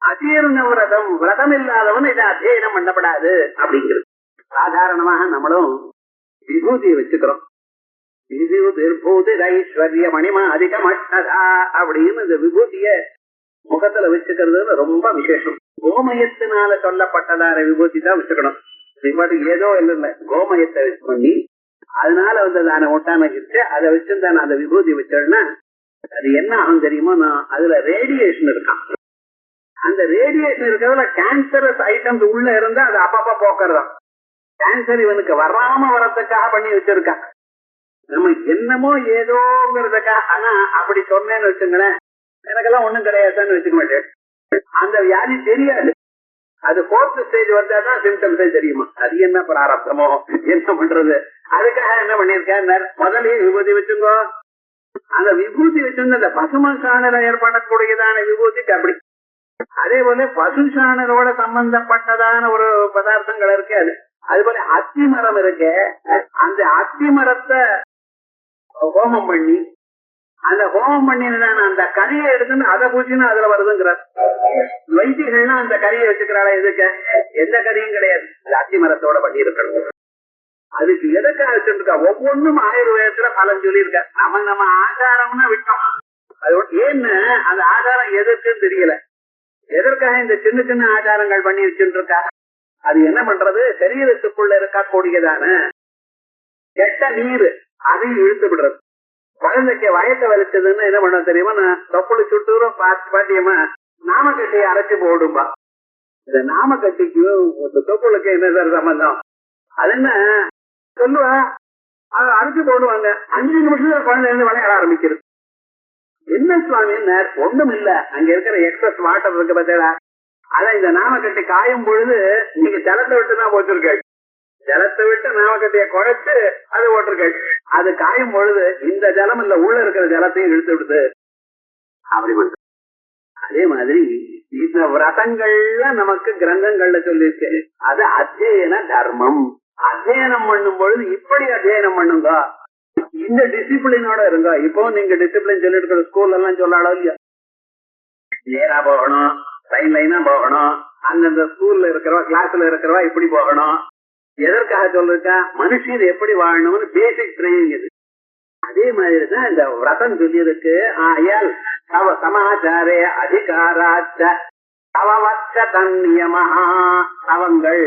அசீர்ணவிரதம் விரதம் இல்லாதவன் இதை அத்தியனம் பண்ணப்படாது அப்படிங்கிறது. சாதாரணமாக நம்மளும் விபூதியை வச்சுக்கிறோம். விபூதி ஐஸ்வர்ய மணிமா அதிகமட்டதா அப்படின்னு இந்த விபூதிய முகத்துல வச்சுக்கிறது ரொம்ப விசேஷம். கோமயத்தினால சொல்லப்பட்டதான விபூதி தான் வச்சுக்கணும். ஏதோ இல்ல கோமயத்தை வச்சு பண்ணி அதனால வந்ததான ஒட்டான வச்சு அதை வச்சிருந்தான அந்த விபூதி வச்சோம்னா அது என்ன ஆகும் தெரியுமோ, அதுல ரேடியேஷன் இருக்கான். அந்த ரேடியேஷன் இருக்கிறதுல கேன்சரஸ் ஐட்டம்ஸ் உள்ள இருந்தா அது அப்பப்ப போக்குறதான். கேன்சர் இவனுக்கு வராம வரத்துக்காக பண்ணி வச்சிருக்கான். நம்ம என்னமோ ஏதோங்கிறதுக்காக. ஆனா அப்படி சொன்னேன்னு வச்சுங்களேன், எனக்கெல்லாம் ஒண்ணும் கிடையாதுன்னு வச்சுக்க மாட்டேன். அந்த வியாதி தெரியாது. அது 4th ஸ்டேஜ் வந்தாதான் சிம்டம்ஸே தெரியுமா. அது என்ன பிராரப்தமோ என்ன பண்றது. அதுக்காக என்ன பண்ணிருக்கேன், முதலே விபூதி வச்சுங்கோ. அந்த விபூதி வச்சிருந்த அந்த பசும சாணல ஏற்படக்கூடியதான விபூதிக்கு அப்படி. அதே போல பசு சாணலோட சம்பந்தப்பட்டதான ஒரு பதார்த்தங்கள் இருக்கு. அது போல அத்தி மரம் இருக்கு. அந்த அத்தி மரத்தை ஹோமம் பண்ணி அந்த ஹோமம் பண்ணினதான அந்த கரியை எடுத்துன்னு அதை பூச்சின்னு அதுல வருதுங்கிறார். வைத்தியர்கள்லாம் அந்த கரியை வச்சுக்கிறாளா? எதுக்கு? எந்த கரியும் கிடையாது, அத்தி மரத்தோட பண்ணி இருக்கணும். அதுக்கு எதுக்காக வச்சுருக்கா? ஒவ்வொன்றும் ஆயுர்வேதத்துல பலன் சொல்லி இருக்க. நம்ம ஆச்சாரம்னு விட்டோம். அது ஏன்னு அந்த ஆச்சாரம் எதற்குன்னு தெரியல. எதற்காக இந்த சின்ன சின்ன ஆச்சாரங்கள் பண்ணி வச்சுட்டு இருக்கா? அது என்ன பண்றது, சரீரத்துக்குள்ள இருக்கக்கூடியதான கெட்ட நீர் அதையும் இழுத்து விடுறது. குழந்தைக்கு வயத்தை வலிச்சதுன்னு என்ன பண்ண தெரியுமா, நான் தொப்புளு சுட்டூரும் பாட்டியமா நாமக்கட்டையை அரைச்சு போடும்பா. இந்த நாமக்கட்டிக்கும் தொப்புளுக்கு என்ன சார் சம்பந்தம்? அது என்ன சொல்லுவா, அரைச்சு போடுவாங்க. 5 நிமிஷத்துல குழந்தை இருந்து விளையாட ஆரம்பிக்கிறது. என்ன சுவாமி? ஒண்ணும் இல்ல, அங்க இருக்கிற எக்ஸஸ் வாட்டர் இருக்கு பார்த்தா, அதான் இந்த நாமக்கட்டி காயும் பொழுது நீங்க ஜலத்தை விட்டுதான் போட்டிருக்கேள். ஜலத்தை விட்டு நாமக்கட்டிய குழைச்சு அது போட்டிருக்கேள். அது காயும் பொழுது இந்த ஜலம் இல்ல, உள்ள இருக்கிற ஜலத்தையும் இழுத்து விடுது. அப்படி பண்ற. அதே மாதிரி இந்த விரதங்கள்ல நமக்கு கிரந்தங்கள்ல சொல்லியிருக்கு. அது அத்தியன தர்மம். அத்தியனம் பண்ணும் பொழுது இப்படி அத்தியனம் பண்ணுங்க, இந்த டிசிப்ளினோட இருங்க. இப்போ நீங்க டிசிப்ளின் சொல்லிட்டு இருக்கிற ஸ்கூல்ல எல்லாம் சொல்லாடோ இல்லையா, நேரா போகணும், லைன் லைனா போகணும், அந்தந்த ஸ்கூல்ல இருக்கிறவா கிளாஸ்ல இருக்கிறவா இப்படி போகணும். எதற்காக சொல்லிருக்கா? மனுஷன் எப்படி வாழணும்னு பேசிக் ட்ரைனிங் இது. அதே மாதிரிதான் இந்த விரதம் சொல்லியிருக்கு. ஆயால் தவ சமாச்சாரே அதிகாராச்ச தவவச்ச தன்னியமஹா. தவங்கள்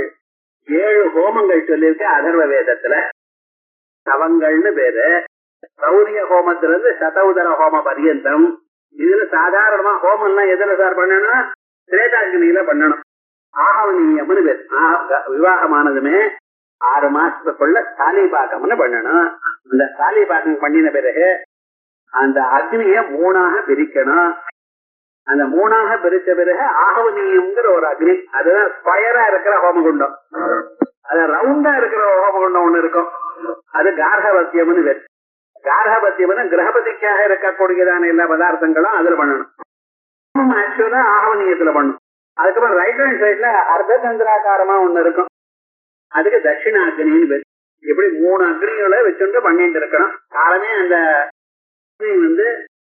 7 ஹோமங்கள் சொல்லியிருக்க அதர்வ வேதத்துல. தவங்கள்னு பேரு. சௌரிய ஹோமத்துல இருந்து சதவுதர ஹோம பரியந்தம். இதுல சாதாரணமா ஹோமம்லாம் எதுல சார் பண்ணணும்? திரேதாகினியில பண்ணணும். ஆகவனீயம்னு பேர். விவாகமானதுமே 6 மாசத்துக்குள்ள தாலிபாகம்னு பண்ணணும். இந்த தாலிபாகம் பண்ணின பிறகு அந்த அக்னிய 3ஆக பிரிக்கணும். அந்த 3ஆக பிரிச்ச பிறகு ஆகவனீயம்ங்கிற ஒரு அக்னி, அதுதான் ஸ்கொயரா இருக்கிற ஹோமகுண்டம். அது ரவுண்டா இருக்கிற ஹோமகுண்டம் ஒண்ணு இருக்கும், அது கார்கபத்தியம்னு பேர். கார்கபத்தியம்னு கிரகபதிக்காக இருக்கக்கூடியதான எல்லா பதார்த்தங்களும் அதுல பண்ணணும். ஆக்சுவலா ஆகவனீயத்துல பண்ணணும். அதுக்கப்புறம் ரைட் ஹேண்ட் சைட்ல அர்த்த சந்திராகாரமா ஒண்ணு இருக்கும், அதுக்கு தட்சிண அக்னின்னு பேர். இப்படி 3 அக்னிகளை வச்சுட்டு பண்ணிட்டு இருக்கணும். காலமே அந்த வந்து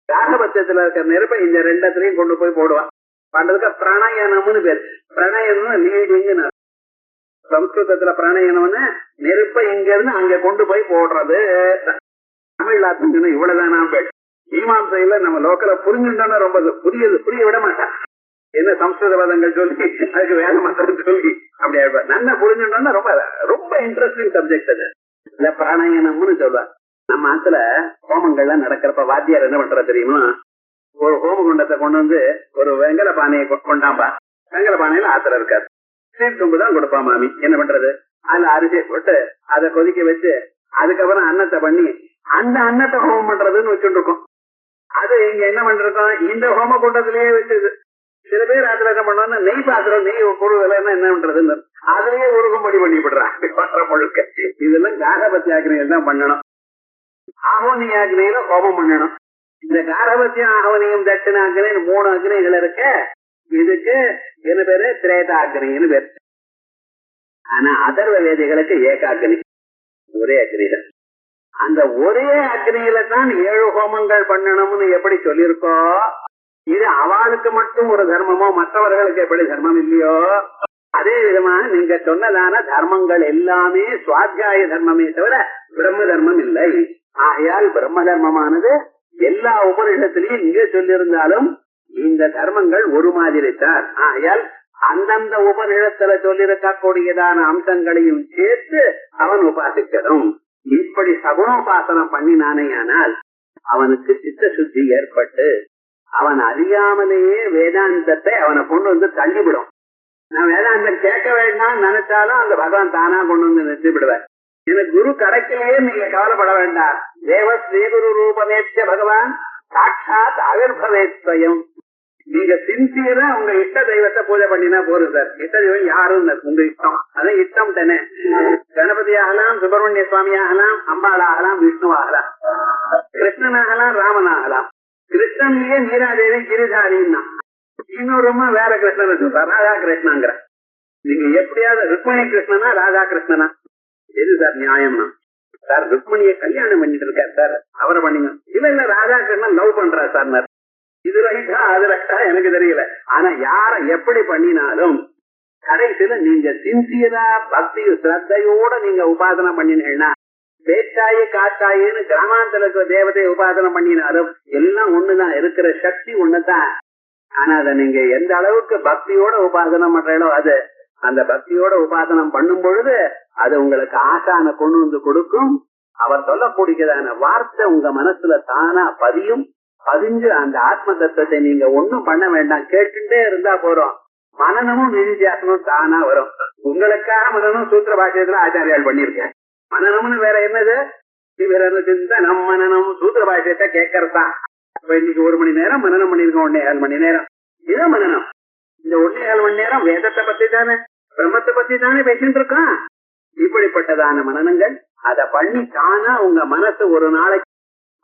ராகபத்தியத்துல இருக்கிற நெருப்பை இந்த 2 கொண்டு போய் போடுவான். பண்றதுக்கு பிரணயனம்னு பேர். பிரணயம்னு லீடிங்னு. சம்ஸ்கிருதத்துல பிரணயனம்னு நெருப்பை இங்க இருந்து அங்க கொண்டு போய் போடுறது. தமிழ்நாட்டு இவ்வளவுதான் பேர். மீமாசையில நம்ம லோக்கல புரிஞ்சுட்டோம்னா ரொம்ப புரிய விட மாட்டான். என்ன சம்ஸ்கிருத பதங்கள் சொல்லி அதுக்கு வேத மந்திரம் சொல்லி அப்படி ஆயிடுவார். நல்லா புரிஞ்சுட்டோம்னா ரொம்ப ரொம்ப இன்ட்ரெஸ்டிங் சப்ஜெக்ட் அது. இந்த பிராணாயனம்னு சொல்றார். நம்ம ஆத்துல ஹோமங்கள்லாம் நடக்கிறப்ப வாத்தியார் என்ன பண்ற தெரியுமா, ஒரு ஹோமகுண்டத்தை கொண்டு வந்து ஒரு வெங்கல பானையை கொண்டாம்பா. வெங்கல பானையில ஆத்துல இருக்காரு, ஸ்வீட் தும்பு தான் கொடுப்பா மாமி. என்ன பண்றது, அதுல அரிசியை போட்டு அதை கொதிக்க வச்சு அதுக்கப்புறம் அன்னத்தை பண்ணி அந்த அன்னத்தை ஹோமம் பண்றதுன்னு வச்சுட்டு இருக்கோம். அது இங்க என்ன பண்றோம், இந்த ஹோம குண்டத்திலேயே வச்சு சில பேர் அதுல என்ன பண்ணுவாங்க, நெய் பாத்திரம் நெய் பொருள் என்ன பண்றதுன்னு அதுலயே உருகும்படி பண்ணிவிடுறாங்க முழுக்க. இதெல்லாம் காரபத்தி ஆக்கினையில் தான் பண்ணணும். ஆகோனி ஆக்கினையில ஹோமம் பண்ணணும். இந்த காரபத்தியம் ஆகவனியம் தட்சிண ஆக்கினை 3 அக்னிகள் இருக்க. இதுக்கு என்ன பேரு, திரேதா அக்னின்னு பேரு. ஆனா அதர்வ வேதிகளுக்கு ஏகாக்னி, ஒரே அக்னியில. அந்த ஒரே அக்னியில தான் 7 ஹோமங்கள் பண்ணணும்னு எப்படி சொல்லியிருக்கோ, இது அவளுக்கு மட்டும் ஒரு தர்மமோ மற்றவர்களுக்கு எப்படி தர்மம் இல்லையோ, அதே விதமா நீங்க சொன்னதான தர்மங்கள் எல்லாமே சுவாத்தியாய தர்மமே தவிர பிரம்ம தர்மம் இல்லை. ஆகையால் பிரம்ம தர்மமானது எல்லா உபனிஷத்திலையும் இங்கே சொல்லியிருந்தாலும் இந்த தர்மங்கள் ஒரு மாதிரி தான். ஆகையால் அந்தந்த உபனிஷத்துல சொல்லியிருக்கக்கூடியதான அம்சங்களையும் சேர்த்து அவன் உபாசிக்கணும். இப்படி சகுணோபாசனம் பண்ணினானேயானால் அவனுக்கு சித்த சுத்தி ஏற்பட்டு அவன் அறியாமலேயே வேதாந்தத்தை அவனை கொண்டு வந்து தள்ளிவிடும். நான் வேதாந்தம் கேட்க வேண்டாம் நினைச்சாலும் அந்த பகவான் தானா கொண்டு வந்து நிறுத்தி விடுவார். எனக்கு குரு கிடைக்கலையே நீங்க கவலைப்பட வேண்டாம். தேவ ஸ்ரீகுரு ரூபமேச்ச பகவான் சாட்சாத் ஆவிர்பவேத்வயம். நீங்க சின்சியரா உங்க இஷ்ட தெய்வத்தை பூஜை பண்ணினா போதும் சார். இஷ்ட தெய்வம் யாரும் உங்க இஷ்டம், அதான் இஷ்டம் தானே. கணபதி ஆகலாம், சுப்பிரமணிய சுவாமி ஆகலாம், அம்பாள் ஆகலாம், விஷ்ணு ஆகலாம், கிருஷ்ணன் ஆகலாம், ராமன் ஆகலாம். கிருஷ்ணன்லயே நீராதேவி கிரிதாரின்னா இன்னொரு வேற கிருஷ்ணன் சொல்றார், ராதா கிருஷ்ணாங்கிற. நீங்க எப்படியாவது ருக்மணி கிருஷ்ணனா ராதா கிருஷ்ணனா எது சார் நியாயம்னா, சார் ருக்மணிய கல்யாணம் பண்ணிட்டு இருக்காரு சார், அவரை பண்ணீங்க. இல்ல ராதா கிருஷ்ணன் லவ் பண்றாரு சார். இது ரைட்டா அது ரைட்டா எனக்கு தெரியல. ஆனா யார எப்படி பண்ணினாலும் கடைசியில நீங்க சின்சியரா பக்தி சிரத்தையோட நீங்க உபாசனை பண்ணினீங்கன்னா, பேச்சாயி காட்டாயின்னு கிராமாந்தலுக்கு தேவதையை உபாசனை பண்ணினாலும் எல்லாம் ஒண்ணுதான், இருக்கிற சக்தி ஒண்ணுதான். ஆனா அதை நீங்க எந்த அளவுக்கு பக்தியோட உபாசனம் பண்றீங்களோ அது அந்த பக்தியோட உபாசனம் பண்ணும் பொழுது அது உங்களுக்கு ஆசான கொண்டு வந்து கொடுக்கும். அவர் சொல்லக்கூடியதான வார்த்தை உங்க மனசுல தானா பதியும். பதிஞ்சு அந்த ஆத்ம தத்துவத்தை நீங்க ஒண்ணும் பண்ண வேண்டாம், கேட்டுட்டே இருந்தா போறோம். மனநமும் நிதித்தியாசமும் தானா வரும். உங்களுக்காக மனநம் சூத்திர பாஷ்யத்துல ஆச்சாரியால் பண்ணிருக்கேன். மனநம்னு வேற என்னது, நம் மனநம் சூத்திர பாஷ்யத்தை கேட்கறதா. இன்னைக்கு 1 மணி நேரம் மனநம் பண்ணிருக்கோம், 1.5 மணி நேரம். இதுதான் மனநம். இந்த 1.5 மணி நேரம் வேதத்தை பத்தி தானே, பிரம்மத்தை பத்தி தானே பேசிட்டு இருக்கோம். இப்படிப்பட்டதான மனநங்கள் அதை பண்ணி தானா உங்க மனசு ஒரு நாளைக்கு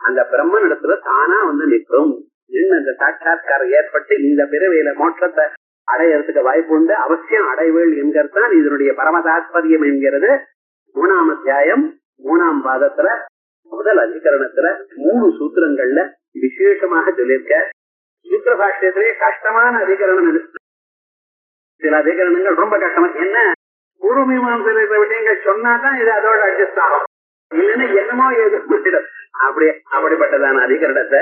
அந்த பிரம்மன் இடத்துல தானா வந்து நிற்கும். அந்த சாட்சாத்காரம் ஏற்பட்டு இந்த பிறவையில மோட்சத்தை அடையறதுக்கு வாய்ப்பு உண்டு, அவசியம் அடைவேள் என்கிறதான் இதனுடைய பரமதாத்பரியம் என்கிறது. 3ஆம் அத்தியாயம் 3ஆம் பாதத்துல முதல் அதிகரணத்துல 3 சூத்திரங்கள்ல விசேஷமாக சொல்லியிருக்க. சூத்திர பாஷ்யத்திலே கஷ்டமான அதிகரணம் இது. சில அதிகரணங்கள் ரொம்ப கஷ்டமா, என்ன பூர்வ மீமாம்சையில் இருக்கிற விஷயங்கள் சொன்னாதான் இது அதோட அட்ஜஸ்ட் ஆகும், இல்லைன்னா என்னமோ எதிர்ப்பு. அப்படிப்பட்டதான அதிகரணத்தை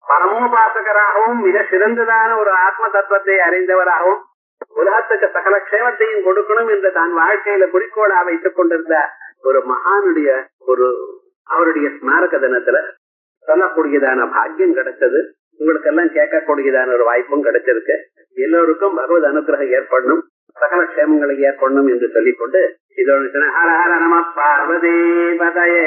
பரமோபாசகராகவும் மிக சிறந்ததான ஒரு ஆத்ம தத்துவத்தை அறிந்தவராகவும் உலகத்துக்கு சகல க்ஷேமத்தையும் கொடுக்கணும் என்று தான் வாழ்க்கையில குறிக்கோளா வைத்துக் கொண்டிருந்த ஒரு மகானுடைய அவருடைய ஸ்மாரக தினத்துல சொல்லக்கூடியதான பாக்கியம் கிடைச்சது. உங்களுக்கு எல்லாம் கேட்கக்கூடியதான ஒரு வாய்ப்பும் கிடைச்சிருக்கு. எல்லோருக்கும் பகவத் அனுகிரகம் ஏற்படணும், சகல க்ஷேமங்களை ஏற்படணும் என்று சொல்லிக்கொண்டு இதோட ஹர ஹர நம பார்வதி பதயே.